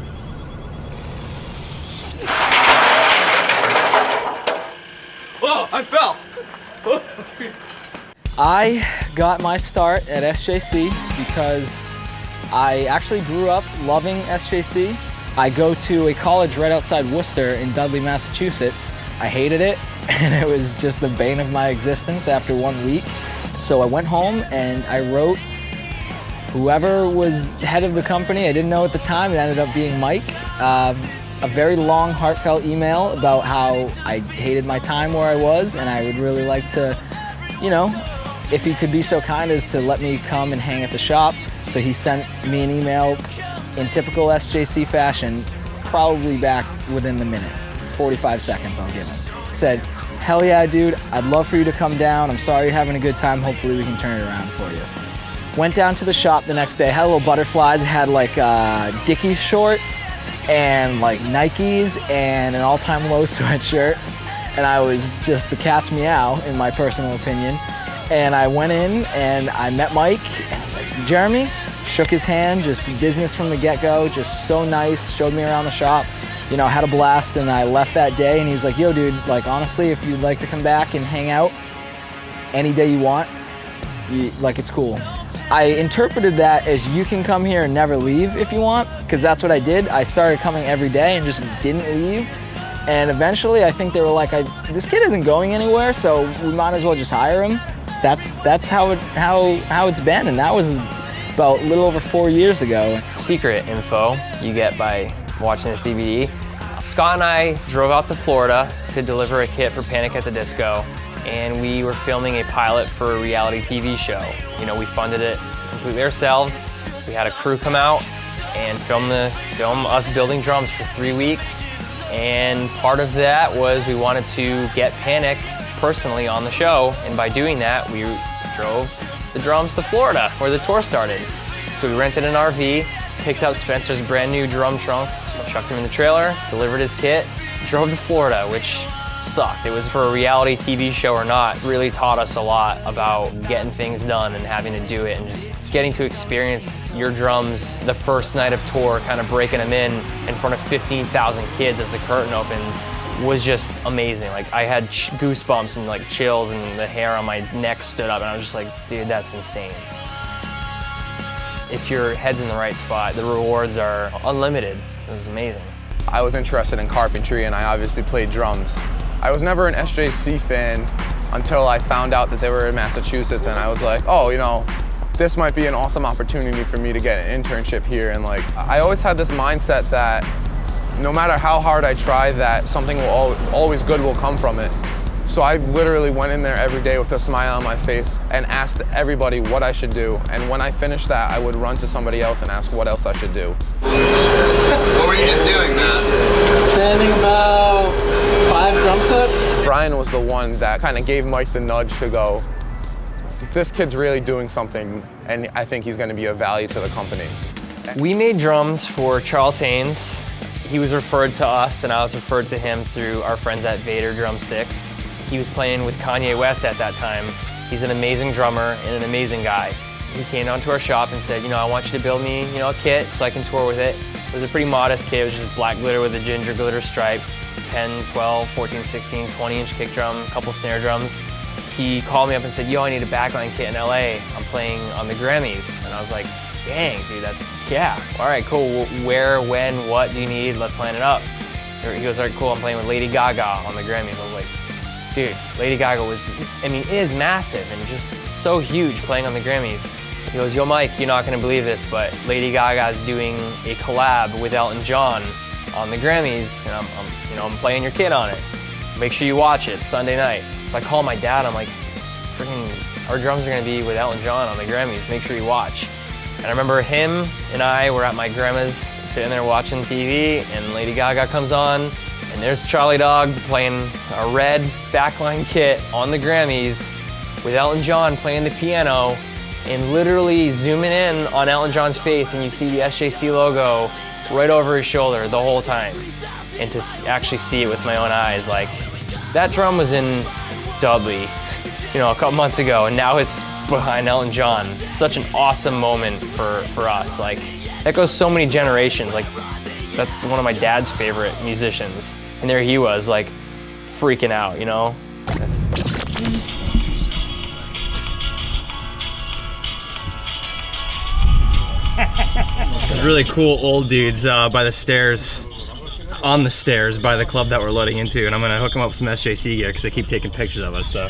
Whoa, I fell. I got my start at SJC because I actually grew up loving SJC. I go to a college right outside Worcester in Dudley, Massachusetts. I hated it, and it was just the bane of my existence after 1 week. So I went home and I wrote whoever was head of the company. I didn't know at the time, it ended up being Mike. A very long, heartfelt email about how I hated my time where I was, and I would really like to, if he could be so kind as to let me come and hang at the shop. So he sent me an email in typical SJC fashion, probably back within the minute. 45 seconds I'll give him. Said, hell yeah, dude, I'd love for you to come down. I'm sorry you're having a good time. Hopefully we can turn it around for you. Went down to the shop the next day, had little butterflies, had like Dickies shorts, and like Nikes and an all-time low sweatshirt, and I was just the cat's meow in my personal opinion. And I went in and I met Mike, and I was like, Jeremy? Shook his hand, just business from the get-go, just so nice, showed me around the shop. You know, had a blast, and I left that day, and he was like, yo, dude, like, honestly, if you'd like to come back and hang out any day you want, like, it's cool. I interpreted that as you can come here and never leave if you want, because that's what I did. I started coming every day and just didn't leave. And eventually, I think they were like, this kid isn't going anywhere, so we might as well just hire him. That's how it's been, and that was about a little over 4 years ago. Secret info you get by watching this DVD. Scott and I drove out to Florida to deliver a kit for Panic at the Disco, and we were filming a pilot for a reality TV show. You know, we funded it completely ourselves. We had a crew come out and film us building drums for 3 weeks. And part of that was we wanted to get Panic personally on the show, and by doing that, we drove the drums to Florida, where the tour started. So we rented an RV, picked up Spencer's brand new drum trunks, chucked him in the trailer, delivered his kit, drove to Florida, which sucked. It was for a reality TV show or not, really taught us a lot about getting things done and having to do it, and just getting to experience your drums the first night of tour, kind of breaking them in front of 15,000 kids as the curtain opens, was just amazing. Like, I had goosebumps and like chills, and the hair on my neck stood up, and I was just like, dude, that's insane. If your head's in the right spot, the rewards are unlimited. It was amazing. I was interested in carpentry, and I obviously played drums. I was never an SJC fan until I found out that they were in Massachusetts, and I was like, oh, you know, this might be an awesome opportunity for me to get an internship here. And like, I always had this mindset that no matter how hard I try, that something will always good will come from it. So I literally went in there every day with a smile on my face and asked everybody what I should do. And when I finished that, I would run to somebody else and ask what else I should do. What were you just doing, Matt? Sanding about 5 drum sets. Brian was the one that kind of gave Mike the nudge to go, this kid's really doing something, and I think he's going to be of value to the company. We made drums for Charles Haynes. He was referred to us, and I was referred to him through our friends at Vader Drumsticks. He was playing with Kanye West at that time. He's an amazing drummer and an amazing guy. He came down to our shop and said, you know, I want you to build me, you know, a kit so I can tour with it. It was a pretty modest kit. It was just black glitter with a ginger glitter stripe, 10, 12, 14, 16, 20-inch kick drum, a couple snare drums. He called me up and said, yo, I need a backline kit in LA. I'm playing on the Grammys. And I was like, dang, dude, yeah, all right, cool. Where, when, what do you need? Let's line it up. He goes, all right, cool, I'm playing with Lady Gaga on the Grammys. I was like, dude, Lady Gaga is massive and just so huge playing on the Grammys. He goes, yo, Mike, you're not gonna believe this, but Lady Gaga is doing a collab with Elton John on the Grammys, and I'm playing your kit on it. Make sure you watch it Sunday night. So I call my dad, I'm like, freaking, our drums are gonna be with Elton John on the Grammys, make sure you watch. And I remember him and I were at my grandma's sitting there watching TV, and Lady Gaga comes on, and there's Charlie Dog playing a red backline kit on the Grammys with Elton John playing the piano, and literally zooming in on Elton John's face, and you see the SJC logo right over his shoulder the whole time. And to actually see it with my own eyes, like, that drum was in Dudley, you know, a couple months ago, and now it's behind Elton John. Such an awesome moment for us. Like, that goes so many generations. Like, that's one of my dad's favorite musicians, and there he was, like, freaking out, you know? There's really cool old dudes by the stairs, on the stairs by the club that we're loading into, and I'm gonna hook them up with some SJC gear because they keep taking pictures of us, so.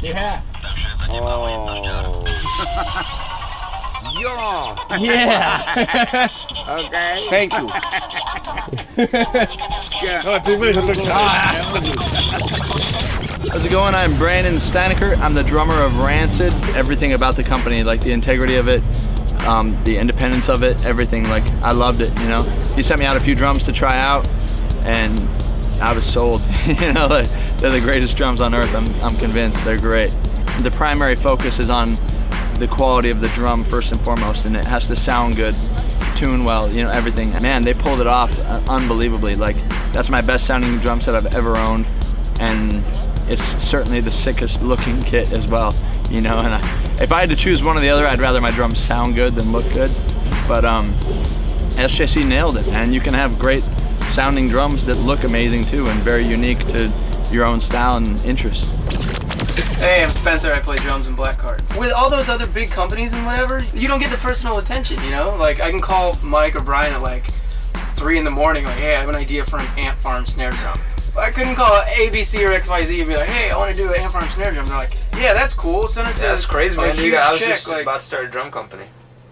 Yeah. Oh. Yeah. Yeah. Okay. Thank you. How's it going? I'm Brandon Staniker. I'm the drummer of Rancid. Everything about the company, like the integrity of it, the independence of it, everything. Like, I loved it, you know? He sent me out a few drums to try out, and I was sold. You know, like, they're the greatest drums on earth. I'm convinced they're great. The primary focus is on the quality of the drum first and foremost, and it has to sound good, tune well, you know, everything. Man, they pulled it off unbelievably. Like, That's my best sounding drum set I've ever owned, and it's certainly the sickest looking kit as well, you know. And if I had to choose one or the other, I'd rather my drums sound good than look good. But SJC nailed it, and you can have great sounding drums that look amazing too, and very unique to your own style and interests. Hey, I'm Spencer. I play drums in Black Cards. With all those other big companies and whatever, you don't get the personal attention, you know? Like, I can call Mike or Brian at like 3 in the morning, like, hey, I have an idea for an ant farm snare drum. I couldn't call ABC or XYZ and be like, hey, I want to do an ant farm snare drum. They're like, yeah, that's cool. Send us That's crazy, man. Dude, I was just like, about to start a drum company.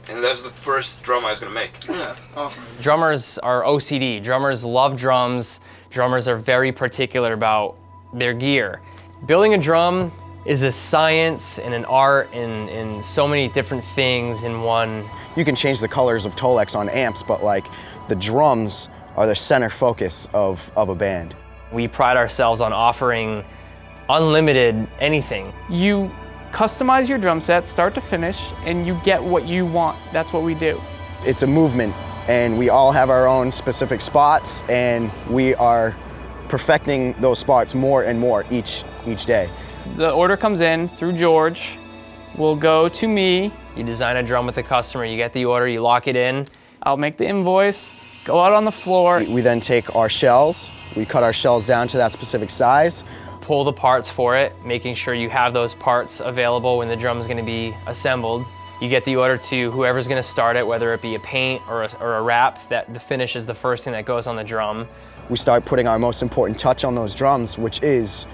And that was the first drum I was going to make. Yeah, awesome. Drummers are OCD. Drummers love drums. Drummers are very particular about their gear. Building a drum is a science and an art and so many different things in one. You can change the colors of Tolex on amps, but like the drums are the center focus of a band. We pride ourselves on offering unlimited anything. You customize your drum set start to finish and you get what you want. That's what we do. It's a movement and we all have our own specific spots and we are perfecting those spots more and more each day. The order comes in through George, will go to me. You design a drum with the customer, you get the order, you lock it in. I'll make the invoice, go out on the floor. We then take our shells, we cut our shells down to that specific size. Pull the parts for it, making sure you have those parts available when the drum is going to be assembled. You get the order to whoever's going to start it, whether it be a paint or a wrap, that the finish is the first thing that goes on the drum. We start putting our most important touch on those drums, which is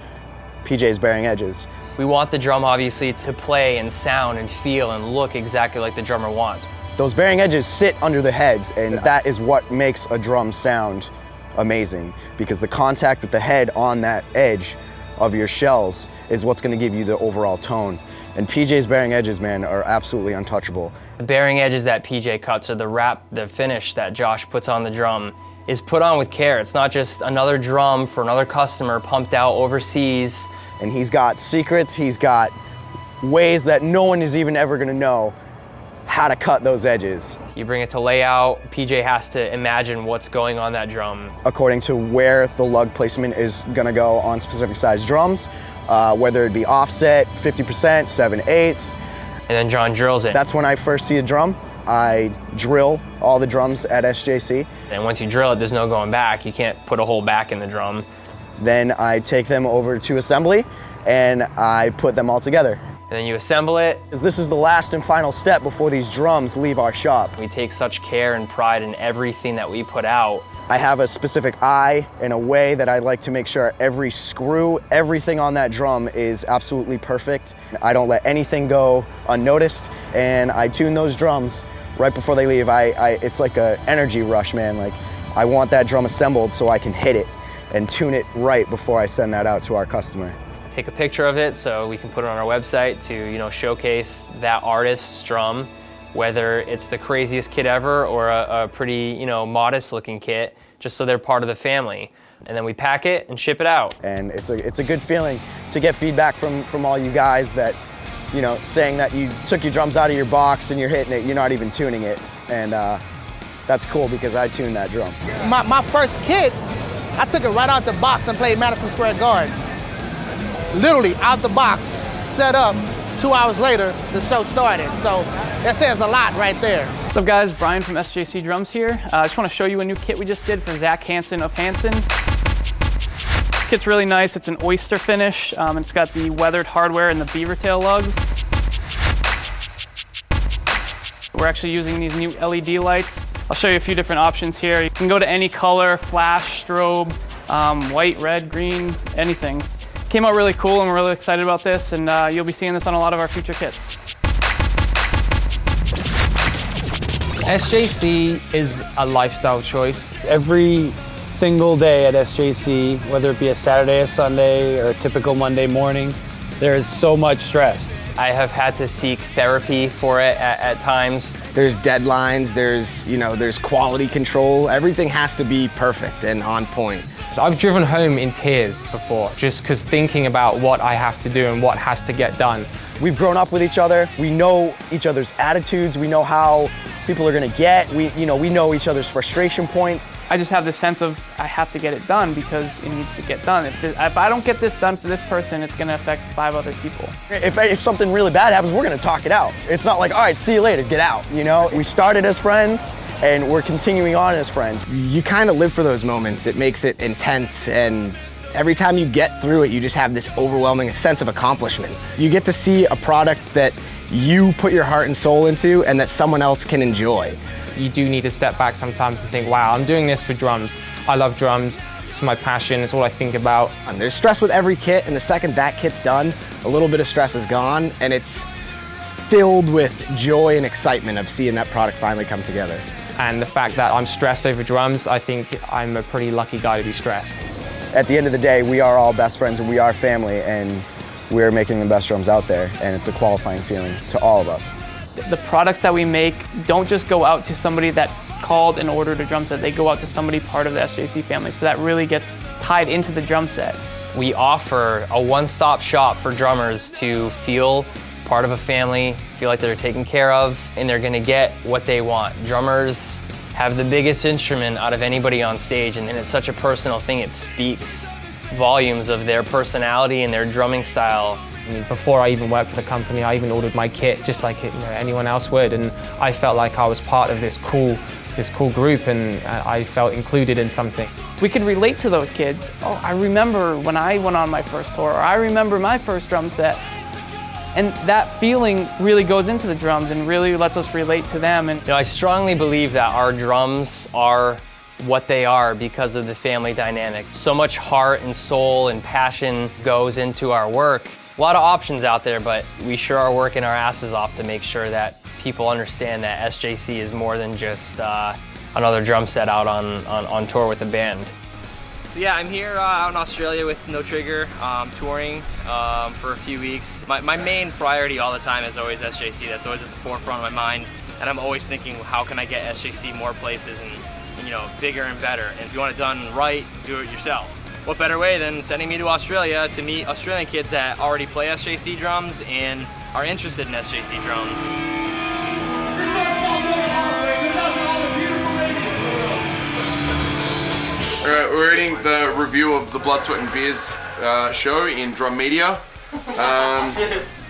PJ's bearing edges. We want the drum obviously to play and sound and feel and look exactly like the drummer wants. Those bearing edges sit under the heads and that is what makes a drum sound amazing, because the contact with the head on that edge of your shells is what's going to give you the overall tone. And PJ's bearing edges, man, are absolutely untouchable. The bearing edges that PJ cuts or the wrap, the finish that Josh puts on the drum is put on with care. It's not just another drum for another customer pumped out overseas. And he's got secrets, he's got ways that no one is even ever going to know how to cut those edges. You bring it to layout, PJ has to imagine what's going on that drum. According to where the lug placement is gonna go on specific size drums, whether it be offset, 50%, 7/8. And then John drills it. That's when I first see a drum. I drill all the drums at SJC. And once you drill it, there's no going back. You can't put a hole back in the drum. Then I take them over to assembly and I put them all together. And then you assemble it. This is the last and final step before these drums leave our shop. We take such care and pride in everything that we put out. I have a specific eye and a way that I like to make sure every screw, everything on that drum is absolutely perfect. I don't let anything go unnoticed, and I tune those drums right before they leave. It's like an energy rush, man. Like, I want that drum assembled so I can hit it and tune it right before I send that out to our customer. Take a picture of it so we can put it on our website to, you know, showcase that artist's drum, whether it's the craziest kit ever or a pretty, you know, modest looking kit, just so they're part of the family. And then we pack it and ship it out. And it's a good feeling to get feedback from all you guys that, you know, saying that you took your drums out of your box and you're hitting it, you're not even tuning it. And that's cool because I tuned that drum. My first kit, I took it right out the box and played Madison Square Garden. Literally out the box, set up, 2 hours later, the show started. So that says a lot right there. What's up guys, Brian from SJC Drums here. I just want to show you a new kit we just did for Zach Hansen of Hansen. This kit's really nice, it's an oyster finish, and it's got the weathered hardware and the beaver tail lugs. We're actually using these new LED lights. I'll show you a few different options here. You can go to any color, flash, strobe, white, red, green, anything. Came out really cool and we're really excited about this, and you'll be seeing this on a lot of our future kits. SJC is a lifestyle choice. Every single day at SJC, whether it be a Saturday, a Sunday, or a typical Monday morning, there is so much stress. I have had to seek therapy for it at times. There's deadlines, there's quality control. Everything has to be perfect and on point. I've driven home in tears before, just because thinking about what I have to do and what has to get done. We've grown up with each other. We know each other's attitudes. We know how people are gonna get. We know each other's frustration points. I just have this sense of I have to get it done because it needs to get done. If I don't get this done for this person, it's gonna affect 5 other people. If something really bad happens, we're gonna talk it out. It's not like, all right, see you later, get out, you know? We started as friends and we're continuing on as friends. You kind of live for those moments. It makes it intense, and every time you get through it, you just have this overwhelming sense of accomplishment. You get to see a product that you put your heart and soul into and that someone else can enjoy. You do need to step back sometimes and think, wow, I'm doing this for drums. I love drums. It's my passion. It's all I think about. And there's stress with every kit, and the second that kit's done, a little bit of stress is gone, and it's filled with joy and excitement of seeing that product finally come together. And the fact that I'm stressed over drums, I think I'm a pretty lucky guy to be stressed. At the end of the day, we are all best friends and we are family, and we're making the best drums out there, and it's a qualifying feeling to all of us. The products that we make don't just go out to somebody that called and ordered a drum set, they go out to somebody part of the SJC family, so that really gets tied into the drum set. We offer a one-stop shop for drummers to feel part of a family, feel like they're taken care of, and they're gonna get what they want. Drummers have the biggest instrument out of anybody on stage, and it's such a personal thing. It speaks volumes of their personality and their drumming style. I mean, before I even worked for the company, I even ordered my kit just like anyone else would, and I felt like I was part of this cool group, and I felt included in something. We could relate to those kids. Oh, I remember when I went on my first tour, or I remember my first drum set. And that feeling really goes into the drums and really lets us relate to them. And I strongly believe that our drums are what they are because of the family dynamic. So much heart and soul and passion goes into our work. A lot of options out there, but we sure are working our asses off to make sure that people understand that SJC is more than just another drum set out on tour with a band. So yeah, I'm here out in Australia with No Trigger, touring for a few weeks. My main priority all the time is always SJC. That's always at the forefront of my mind, and I'm always thinking, how can I get SJC more places and bigger and better? And if you want it done right, do it yourself. What better way than sending me to Australia to meet Australian kids that already play SJC drums and are interested in SJC drums. Alright, we're reading the review of the Blood, Sweat and Beers show in Drum Media.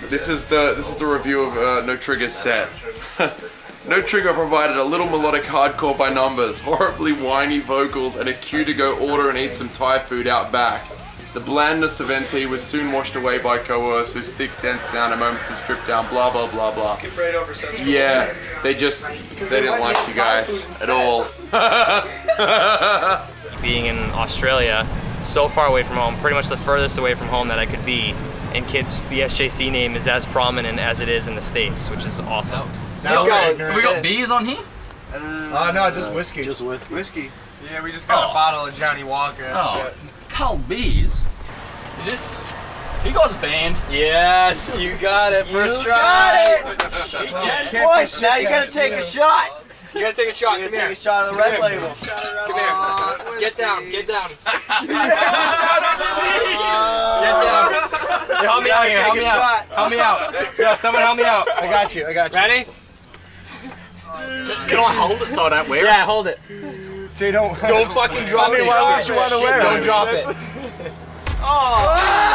This is the review of No Trigger's set. No Trigger provided a little melodic hardcore by numbers, horribly whiny vocals, and a cue to go order and eat some Thai food out back. The blandness of NT was soon washed away by Coerce, whose thick, dense sound and moments of stripped down, blah blah blah blah. Skip right over something. Yeah, they didn't like you guys at all. Being in Australia, so far away from home, pretty much the furthest away from home that I could be, and kids, the SJC name is as prominent as it is in the States, which is awesome. We got beers on here? No, just whiskey. Just whiskey. Whiskey. Yeah, we just got a bottle of Johnny Walker. Oh, cold beers? Is this... You guys a band? Yes, you got it. First try. Got it. 10 points. Now you gotta take a shot. You gotta take a shot. Come here. Take a shot of the red label. Come here. Get down. Get down. Get down. Help me out here. Help me out. Help me out. Yeah, someone help me out. I got you. Ready? Can I hold it so I don't wear it? Yeah, hold it. So you don't fucking drop it. Why would you want to wear it? Don't drop it. Oh!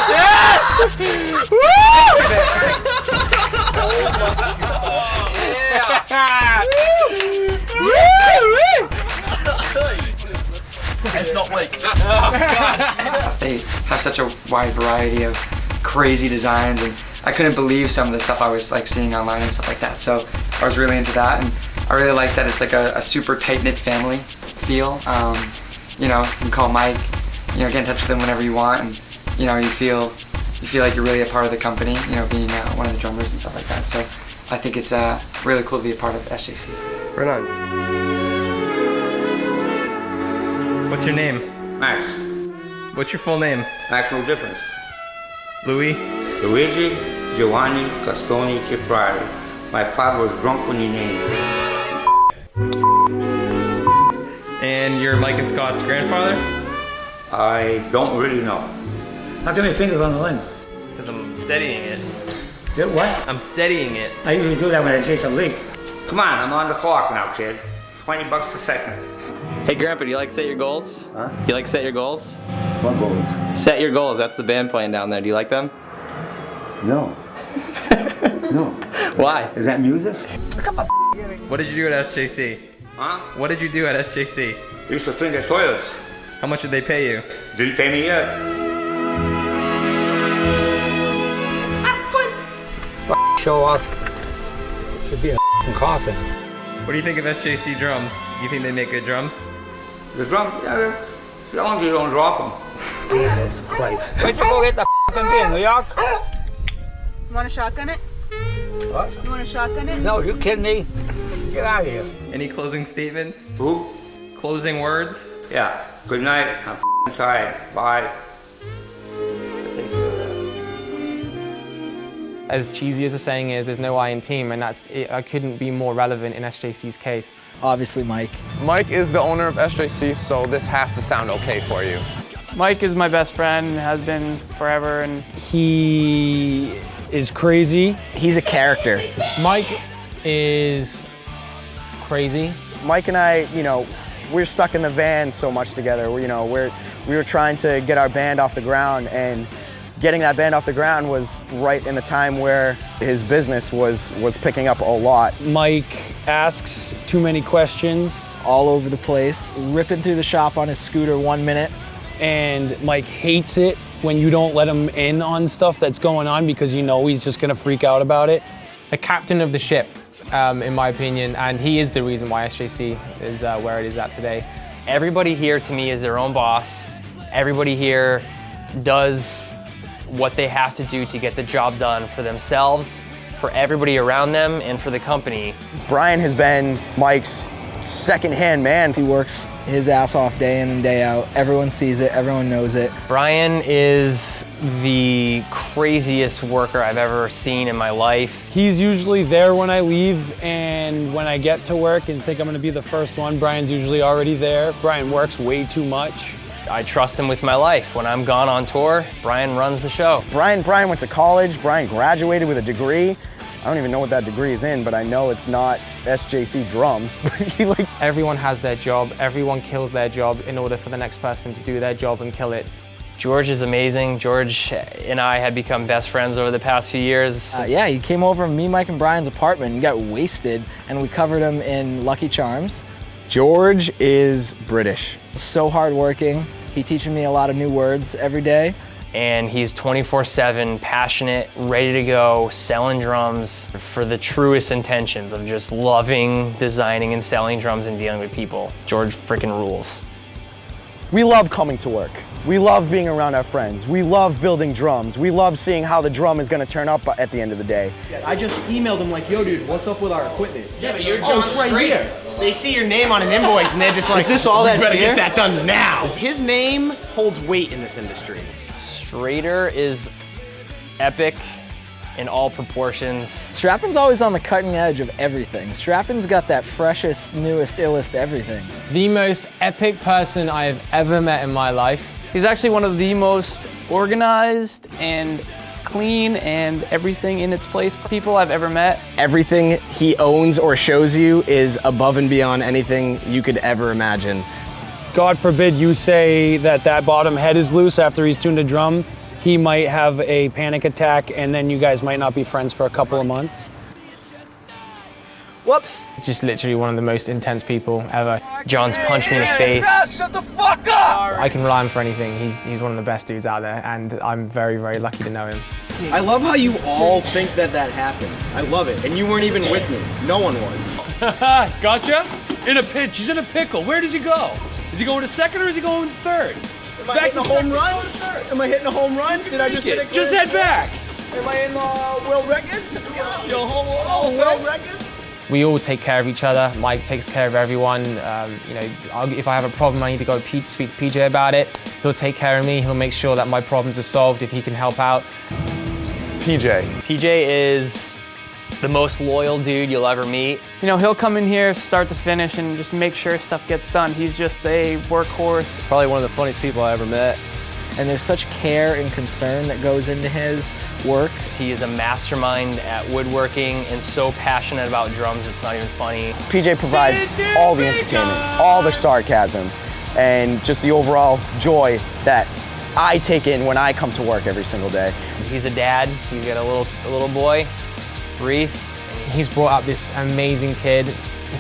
Yes! Woo! It's not weak. They have such a wide variety of crazy designs, and I couldn't believe some of the stuff I was like seeing online and stuff like that. So I was really into that, and I really like that it's like a super tight-knit family feel. You can call Mike, get in touch with him whenever you want, and you feel like you're really a part of the company, being one of the drummers and stuff like that. So I think it's really cool to be a part of SJC. Right on. What's your name? Max. What's your full name? Max No Difference. Louis? Luigi Giovanni Castoni Ciprari. My father was drunk when he named me. And you're Mike and Scott's grandfather? I don't really know. How come your fingers on the lens? Because I'm steadying it. What? I'm steadying it. I usually do that when I chase a leak. Come on, I'm on the clock now, kid. $20 a second. Hey, Grandpa, do you like Set Your Goals? Huh? Do you like Set Your Goals? What goals? Set Your Goals, that's the band playing down there. Do you like them? No. No. Why? Is that music? What did you do at SJC? Huh? What did you do at SJC? Used to clean their toilets. How much did they pay you? Didn't pay me yet. Show off. Should be a coffin. What do you think of SJC Drums? Do you think they make good drums? The drum, yeah, as long as you don't drop them. Jesus Christ. Where'd you go get the beer, New York? You want to shotgun it? What? You want to shotgun it? No, you kidding me? Get out of here. Any closing statements? Who? Closing words? Yeah. Good night. I'm tired. Bye. As cheesy as the saying is, there's no I in team, and I couldn't be more relevant in SJC's case. Obviously, Mike. Mike is the owner of SJC, so this has to sound okay for you. Mike is my best friend, has been forever, and He is crazy. He's a character. Mike is crazy. Mike and I, we're stuck in the van so much together. We were trying to get our band off the ground, and getting that band off the ground was right in the time where his business was picking up a lot. Mike asks too many questions. All over the place, ripping through the shop on his scooter 1 minute. And Mike hates it when you don't let him in on stuff that's going on because he's just gonna freak out about it. The captain of the ship, in my opinion, and he is the reason why SJC is where it is at today. Everybody here to me is their own boss. Everybody here does what they have to do to get the job done for themselves, for everybody around them, and for the company. Brian has been Mike's second-hand man. He works his ass off day in and day out. Everyone sees it, everyone knows it. Brian is the craziest worker I've ever seen in my life. He's usually there when I leave, and when I get to work and think I'm gonna be the first one, Brian's usually already there. Brian works way too much. I trust him with my life. When I'm gone on tour, Brian runs the show. Brian went to college. Brian graduated with a degree. I don't even know what that degree is in, but I know it's not SJC Drums. Everyone has their job. Everyone kills their job in order for the next person to do their job and kill it. George is amazing. George and I have become best friends over the past few years. Yeah, he came over to me, Mike, and Brian's apartment and got wasted, and we covered him in Lucky Charms. George is British. So hardworking. He teaches me a lot of new words every day. And he's 24/7, passionate, ready to go, selling drums for the truest intentions of just loving, designing, and selling drums and dealing with people. George freaking rules. We love coming to work. We love being around our friends. We love building drums. We love seeing how the drum is gonna turn up at the end of the day. I just emailed him like, yo dude, what's up with our equipment? Yeah, but you're it's right here. They see your name on an invoice and they're just like, Is this all that's you better here? get that done now. His name holds weight in this industry. Strader is epic in all proportions. Strappin's always on the cutting edge of everything. Strappin's got that freshest, newest, illest everything. The most epic person I have ever met in my life. He's actually one of the most organized and clean and everything in its place people I've ever met. Everything he owns or shows you is above and beyond anything you could ever imagine. God forbid you say that bottom head is loose after he's tuned a drum. He might have a panic attack and then you guys might not be friends for a couple of months. Whoops. Just literally one of the most intense people ever. John's punched me in the face. Shut the fuck up! I can rely on him for anything. He's one of the best dudes out there, and I'm very, very lucky to know him. I love how you all think that happened. I love it. And you weren't even with me. No one was. Gotcha? In a pinch. He's in a pickle. Where does he go? Is he going to second or is he going third? Am I hitting a home run? Am I hitting a home run? Did I just hit a Just head back. Am I in world records? World records? We all take care of each other. Mike takes care of everyone. If I have a problem, I need to go speak to PJ about it. He'll take care of me. He'll make sure that my problems are solved if he can help out. PJ is the most loyal dude you'll ever meet. You know, he'll come in here start to finish and just make sure stuff gets done. He's just a workhorse. Probably one of the funniest people I ever met. and there's such care and concern that goes into his work. He is a mastermind at woodworking and so passionate about drums, it's not even funny. PJ provides all the entertainment, all the sarcasm, and just the overall joy that I take in when I come to work every single day. He's a dad. He's got a little boy, Reese. He's brought up this amazing kid.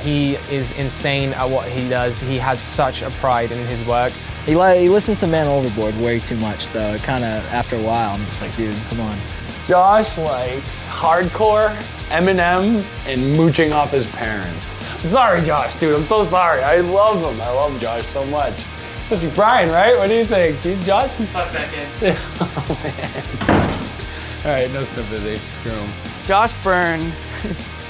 He is insane at what he does. He has such a pride in his work. He listens to Man Overboard way too much, though. It kind of, after a while, I'm just like, dude, come on. Josh likes hardcore, Eminem, and mooching off his parents. Sorry, Josh, dude, I'm so sorry. I love him. I love Josh so much. Especially Brian, right? What do you think, dude? Josh? Pop back in. Oh, man. All right, no sympathy. Screw him. Josh Byrne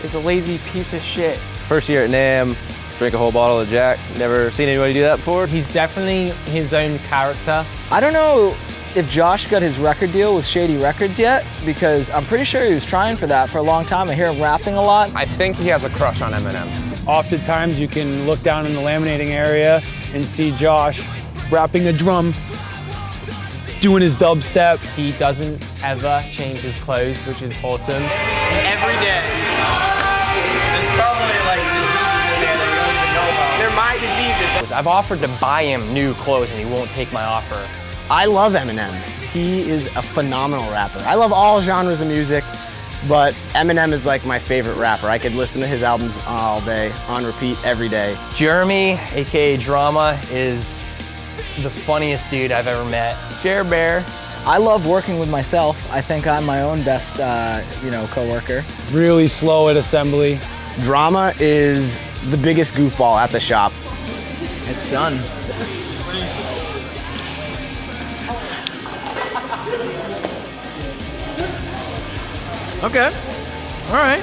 is a lazy piece of shit. First year at NAMM, drink a whole bottle of Jack. Never seen anybody do that before. He's definitely his own character. I don't know if Josh got his record deal with Shady Records yet, because I'm pretty sure he was trying for that for a long time. I hear him rapping a lot. I think he has a crush on Eminem. Oftentimes you can look down in the laminating area and see Josh rapping a drum, doing his dubstep. He doesn't ever change his clothes, which is awesome. Every day. There's probably like diseases in there that you don't even know about. They're my diseases. I've offered to buy him new clothes and he won't take my offer. I love Eminem. He is a phenomenal rapper. I love all genres of music, but Eminem is like my favorite rapper. I could listen to his albums all day, on repeat, every day. Jeremy, AKA Drama, is the funniest dude I've ever met. Jer Bear. I love working with myself. I think I'm my own best, co-worker. Really slow at assembly. Drama is the biggest goofball at the shop. It's done. Okay. All right.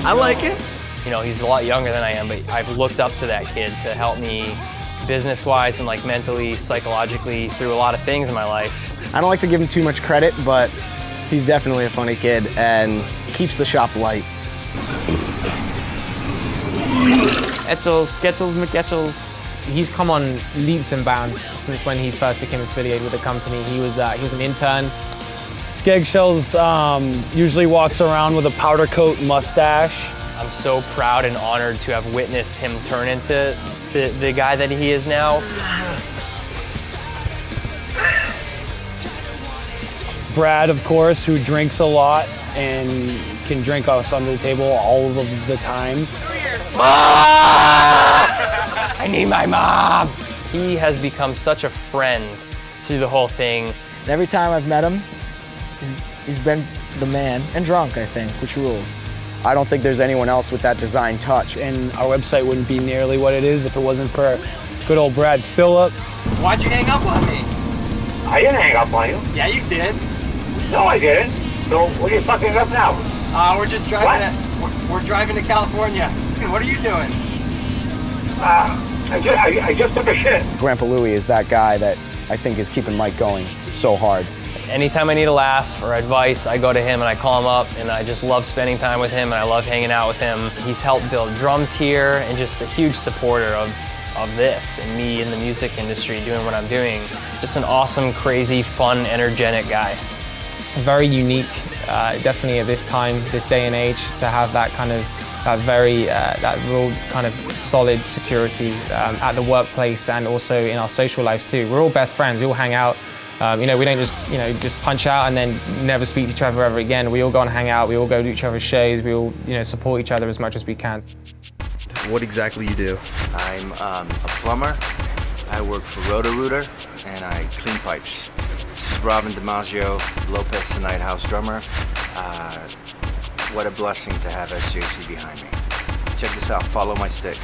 I like it. You know, he's a lot younger than I am, but I've looked up to that kid to help me business-wise and like mentally, psychologically through a lot of things in my life. I don't like to give him too much credit, but he's definitely a funny kid and keeps the shop light. Sketchels, McEtchels. He's come on leaps and bounds since when he first became affiliated with the company. He was an intern. Skegshells usually walks around with a powder coat mustache. I'm so proud and honored to have witnessed him turn into the guy that he is now. Brad, of course, who drinks a lot and can drink us under the table all of the time. Mom! I need my mom! He has become such a friend through the whole thing. Every time I've met him, he's been the man, and drunk, I think, which rules. I don't think there's anyone else with that design touch. And our website wouldn't be nearly what it is if it wasn't for good old Brad Filip. Why'd you hang up on me? I didn't hang up on you. Yeah, you did. No, I didn't. So what are you fucking up now? We're just driving. We're driving to California. What are you doing? I just took a shit. Grandpa Louie is that guy that I think is keeping Mike going so hard. Anytime I need a laugh or advice, I go to him and I call him up, and I just love spending time with him and I love hanging out with him. He's helped build drums here and just a huge supporter of this and me in the music industry doing what I'm doing. Just an awesome, crazy, fun, energetic guy. Very unique, definitely at this time, this day and age, to have that kind of that real kind of solid security at the workplace and also in our social lives too. We're all best friends. We all hang out. We don't just punch out and then never speak to each other ever again. We all go and hang out. We all go to each other's shows. We all support each other as much as we can. What exactly you do? I'm a plumber. I work for Roto-Rooter and I clean pipes. This is Robin DiMaggio, Lopez Tonight House drummer. What a blessing to have SJC behind me. Check this out. Follow my stick.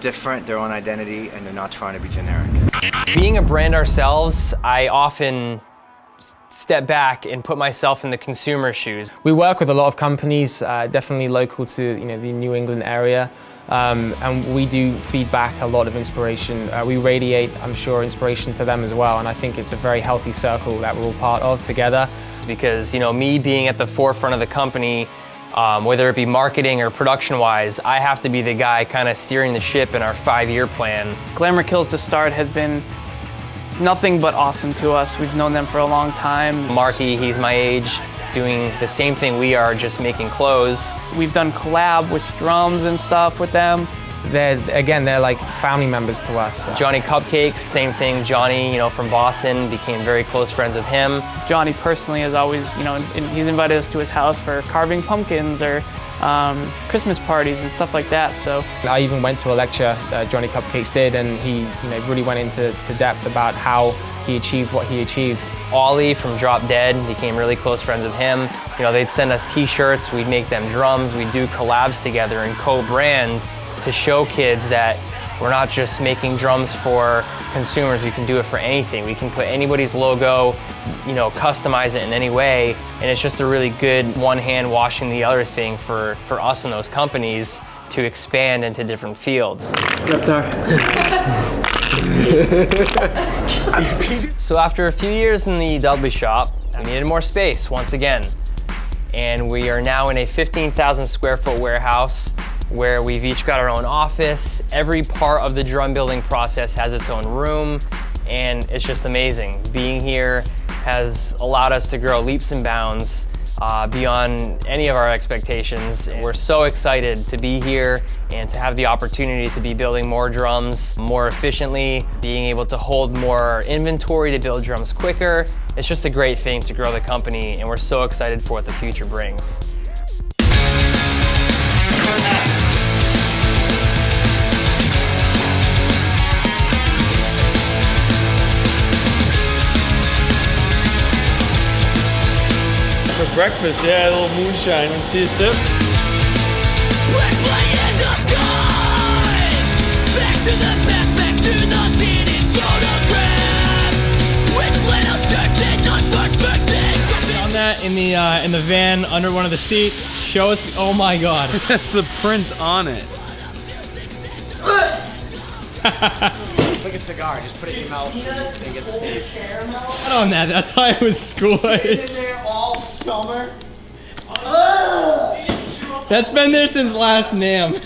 Different, their own identity, and they're not trying to be generic. Being a brand ourselves, I often step back and put myself in the consumer shoes. We work with a lot of companies, definitely local to the New England area, and we do feedback a lot of inspiration. We radiate, I'm sure, inspiration to them as well, and I think it's a very healthy circle that we're all part of together. Because me being at the forefront of the company, whether it be marketing or production-wise, I have to be the guy kind of steering the ship in our 5-year plan. Glamour Kills to Start has been nothing but awesome to us. We've known them for a long time. Marky, he's my age, doing the same thing we are, just making clothes. We've done collab with drums and stuff with them. They're like family members to us. Johnny Cupcakes, same thing. Johnny, from Boston, became very close friends with him. Johnny personally has always, he's invited us to his house for carving pumpkins or Christmas parties and stuff like that. So I even went to a lecture Johnny Cupcakes did, and he really went into depth about how he achieved what he achieved. Ollie from Drop Dead became really close friends with him. They'd send us t-shirts, we'd make them drums, we'd do collabs together and co-brand to show kids that we're not just making drums for consumers, we can do it for anything. We can put anybody's logo, customize it in any way, and it's just a really good one hand washing the other thing for us and those companies to expand into different fields. So after a few years in the Dudley shop, we needed more space once again. And we are now in a 15,000 square foot warehouse where we've each got our own office. Every part of the drum building process has its own room, and it's just amazing. Being here has allowed us to grow leaps and bounds beyond any of our expectations. We're so excited to be here and to have the opportunity to be building more drums more efficiently, being able to hold more inventory to build drums quicker. It's just a great thing to grow the company, and we're so excited for what the future brings. For breakfast, yeah, a little moonshine. Want to see a sip? On that in the van under one of the seats. Show us. Oh my God. That's the print on it. It's like a cigar. Just put it in your mouth and get the tape. Not on that. That's how I was schooled. In there all summer. That's been there since last NAMM.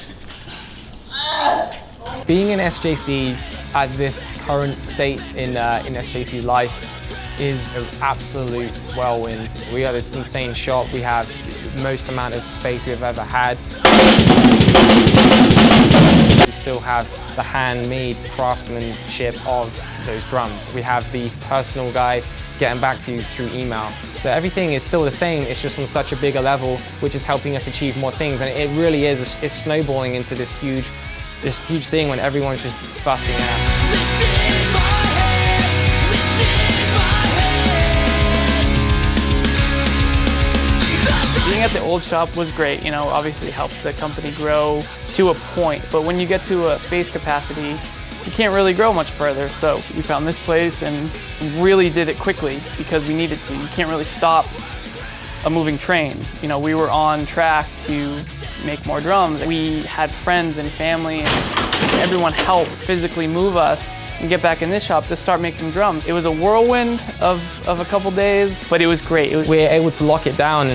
Being in SJC at this current state in SJC's life is an absolute whirlwind. We are this insane shop. We have the most amount of space we've ever had. We still have the handmade craftsmanship of those drums. We have the personal guy getting back to you through email. So everything is still the same, it's just on such a bigger level, which is helping us achieve more things. And it really is, it's snowballing into this huge thing when everyone's just busting out. Being at the old shop was great, obviously helped the company grow to a point, but when you get to a space capacity, you can't really grow much further. So we found this place and really did it quickly because we needed to. You can't really stop a moving train. We were on track to make more drums. We had friends and family and everyone helped physically move us and get back in this shop to start making drums. It was a whirlwind of a couple days, but it was great. We're able to lock it down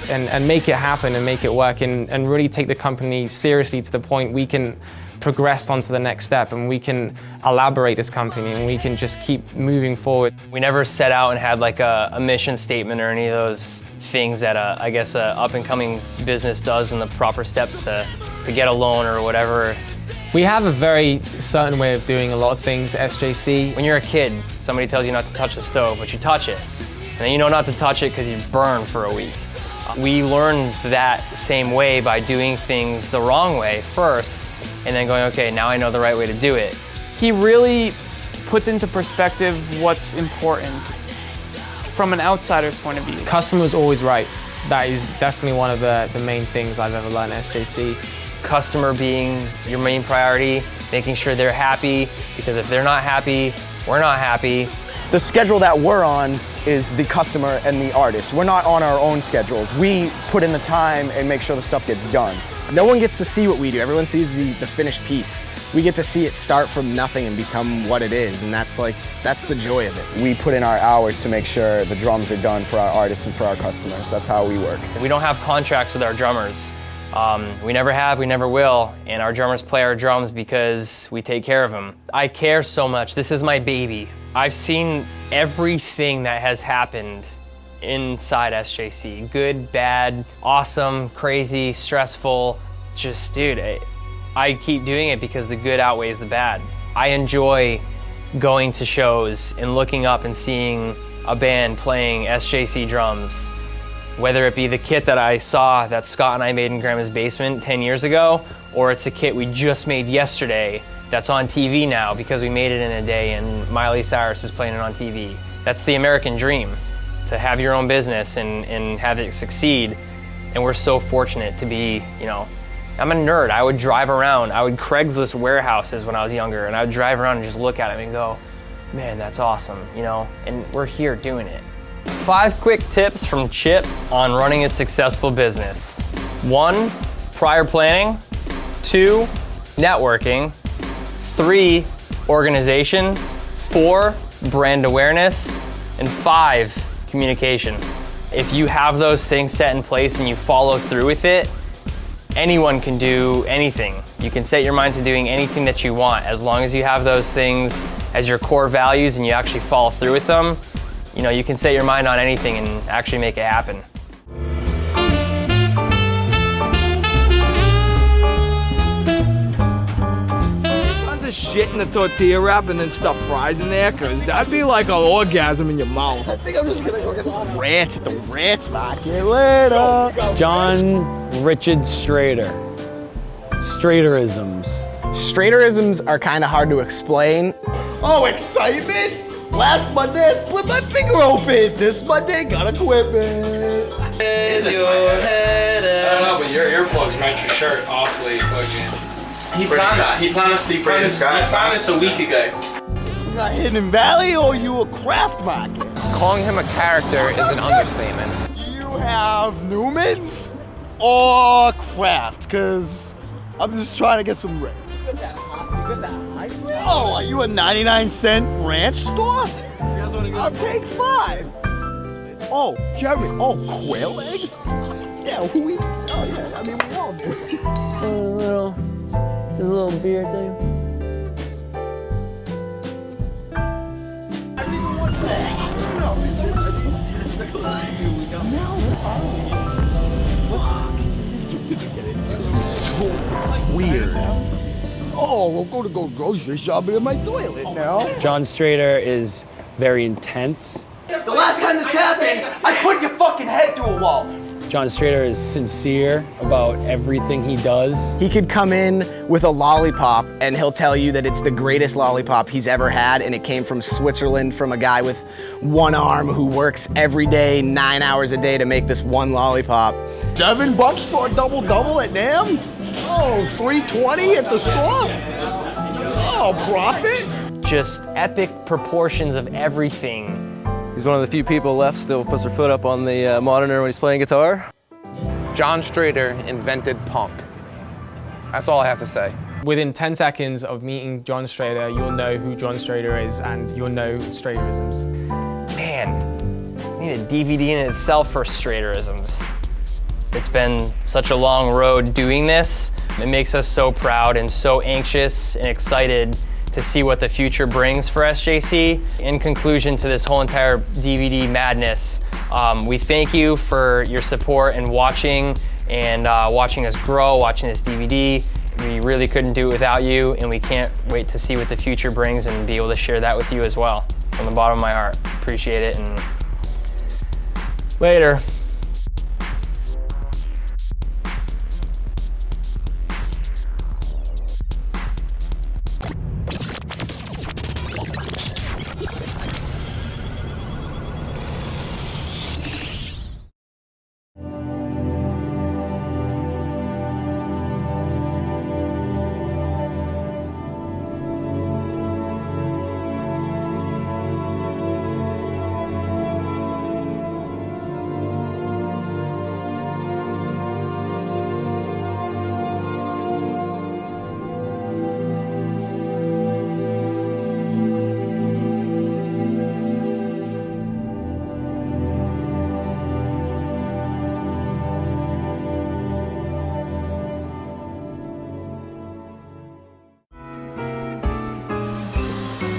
and make it happen and make it work and really take the company seriously to the point we can progress onto the next step and we can elaborate this company and we can just keep moving forward. We never set out and had like a mission statement or any of those things that I guess a up-and-coming business does and the proper steps to get a loan or whatever. We have a very certain way of doing a lot of things at SJC. When you're a kid, somebody tells you not to touch the stove, but you touch it. And then you know not to touch it because you burn for a week. We learned that same way by doing things the wrong way first, and then going, okay, now I know the right way to do it. He really puts into perspective what's important from an outsider's point of view. Customer's always right. That is definitely one of the main things I've ever learned at SJC. Customer being your main priority, making sure they're happy, because if they're not happy, we're not happy. The schedule that we're on is the customer and the artist. We're not on our own schedules. We put in the time and make sure the stuff gets done. No one gets to see what we do. Everyone sees the finished piece. We get to see it start from nothing and become what it is, and that's the joy of it. We put in our hours to make sure the drums are done for our artists and for our customers. That's how we work. We don't have contracts with our drummers. We never have, we never will, and our drummers play our drums because we take care of them. I care so much. This is my baby. I've seen everything that has happened inside SJC. Good, bad, awesome, crazy, stressful. Just, dude, I keep doing it because the good outweighs the bad. I enjoy going to shows and looking up and seeing a band playing SJC drums. Whether it be the kit that I saw that Scott and I made in Grandma's basement 10 years ago, or it's a kit we just made yesterday that's on TV now because we made it in a day and Miley Cyrus is playing it on TV. That's the American dream, to have your own business and have it succeed. And we're so fortunate to be, you know, I'm a nerd. I would drive around. I would Craigslist warehouses when I was younger, and I would drive around and just look at them and go, man, that's awesome, you know? And we're here doing it. 5 quick tips from Chip on running a successful business. 1, prior planning. 2, networking. 3, organization. 4, brand awareness. And 5, communication. If you have those things set in place and you follow through with it, anyone can do anything. You can set your mind to doing anything that you want as long as you have those things as your core values and you actually follow through with them. You know, you can set your mind on anything and actually make it happen. Tons of shit in the tortilla wrap and then stuff fries in there, cause that'd be like an orgasm in your mouth. I think I'm just gonna go get some ranch at the ranch market later. John Richard Strader. Straderisms. Straderisms are kind of hard to explain. Oh, excitement! Last Monday, I split my finger open. This Monday, got equipment. Is your head I don't know, but your earplugs match your shirt awfully fucking. He planned that. He planned this a week ago. You got Hidden Valley or you a craft market? Calling him a character is an understatement. You have Newman's or craft? Cause I'm just trying to get some rent. Oh, are you a 99-cent ranch store? I'll take 5. Oh, Jerry. Oh, quail eggs? Yeah, who eats? Oh, yeah. I mean, we all do. This little beer thing. This is so weird. Oh, we'll go to grocery shopping in my toilet now. John Strader is very intense. The last time this happened, I put your fucking head through a wall. John Strader is sincere about everything he does. He could come in with a lollipop and he'll tell you that it's the greatest lollipop he's ever had and it came from Switzerland from a guy with one arm who works every day, 9 hours a day to make this one lollipop. $7 for a double-double at NAM? Oh, $3.20 at the store? Oh, profit? Just epic proportions of everything. He's one of the few people left still puts their foot up on the monitor when he's playing guitar. John Strader invented punk. That's all I have to say. Within 10 seconds of meeting John Strader, you'll know who John Strader is and you'll know Straderisms. Man, I need a DVD in itself for Straderisms. It's been such a long road doing this. It makes us so proud and so anxious and excited to see what the future brings for SJC. In conclusion to this whole entire DVD madness, we thank you for your support and watching us grow, watching this DVD. We really couldn't do it without you, and we can't wait to see what the future brings and be able to share that with you as well. From the bottom of my heart, appreciate it, and later.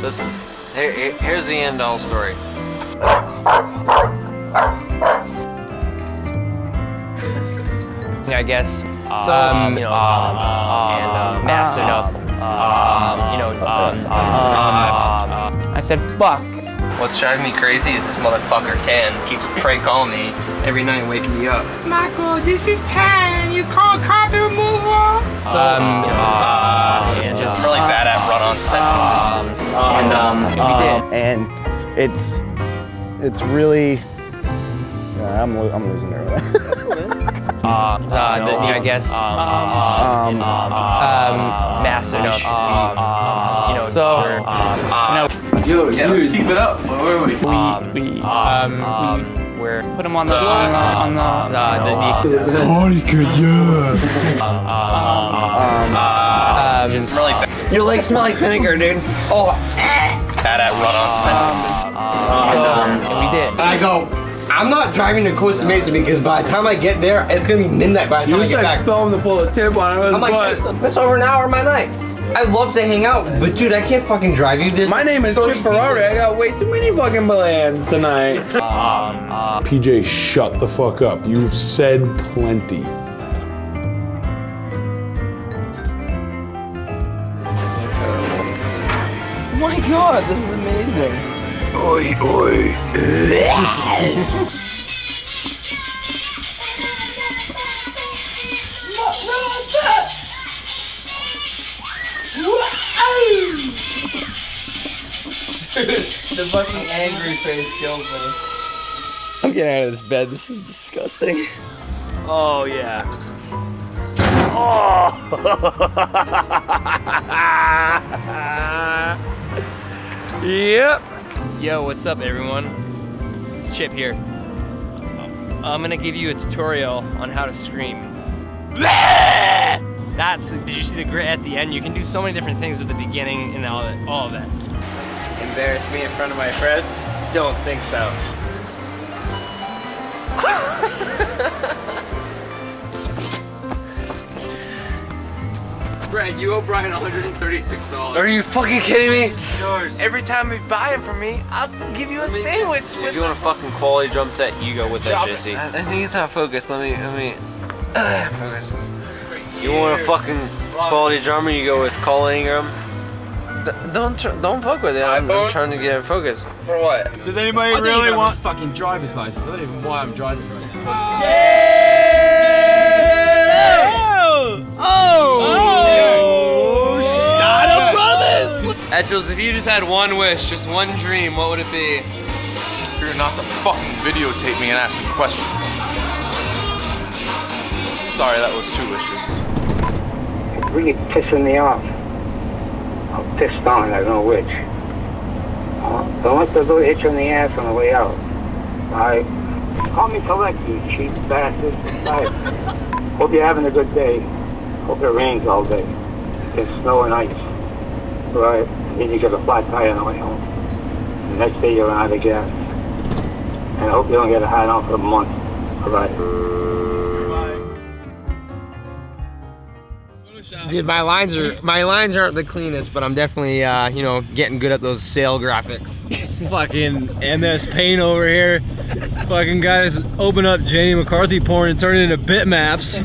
Listen, here's the end of the whole story. I guess, you know, and massive enough, you know, I said, fuck. What's driving me crazy is this motherfucker Tan keeps prank calling me every night, waking me up. Michael, this is Tan. You call carpet removal? So, and just really bad at run-on sentences. And it's really, I'm losing it right now. I guess, massive enough, you know, so, dude, keep it up. Where were we? We're put him on the just really bad. Your legs smell like vinegar, dude. Oh, Bad at run-on sentences. And we did. I go, I'm not driving to Costa Mesa because by the time I get there, it's gonna be midnight by the time I get back. Film to pull a tip on his I'm like, that's over an hour of my night. I love to hang out, but dude, I can't fucking drive you this. My name is Ciprari. I got way too many fucking plans tonight. PJ, shut the fuck up. You've said plenty. Oh my god, this is amazing. Oi, oi. The fucking angry face kills me. I'm getting out of this bed. This is disgusting. Oh, yeah. Oh! Yep. Yo, what's up, everyone? This is Chip here. I'm gonna give you a tutorial on how to scream. Did you see the grit at the end? You can do so many different things at the beginning and all of that. Embarrass me in front of my friends? Don't think so. Brad, you owe Brian $136. Are you fucking kidding me? Yours. Every time you buy it from me, I'll give you a sandwich. If you want a fucking quality drum set, you go with SJC. I think it's not focused. Let me focus this. You want a fucking quality drummer, you go with Coughlin. Don't fuck with it. I'm trying to get it focused. For what? Does anybody really want fucking driver's license? I don't even know why I'm driving right now. Startup Brothers! Edgels, if you just had one wish, just one dream, what would it be? For you not to fucking videotape me and ask me questions. Sorry, that was 2 wishes. It's really pissing me off. I'm pissed on, I don't know which. Don't let the little itch on the ass on the way out. Alright? Call me collect, you cheap bastard. Bye. Hope you're having a good day. Hope it rains all day. It's snow and ice. Right? Then you get a flat tire on the way home. The next day you're out of gas. And I hope you don't get a hat on for a month. Alright? Dude, my lines aren't the cleanest, but I'm definitely you know, getting good at those sale graphics. Fucking MS Paint over here. Fucking guys open up Janie McCarthy porn and turn it into bitmaps.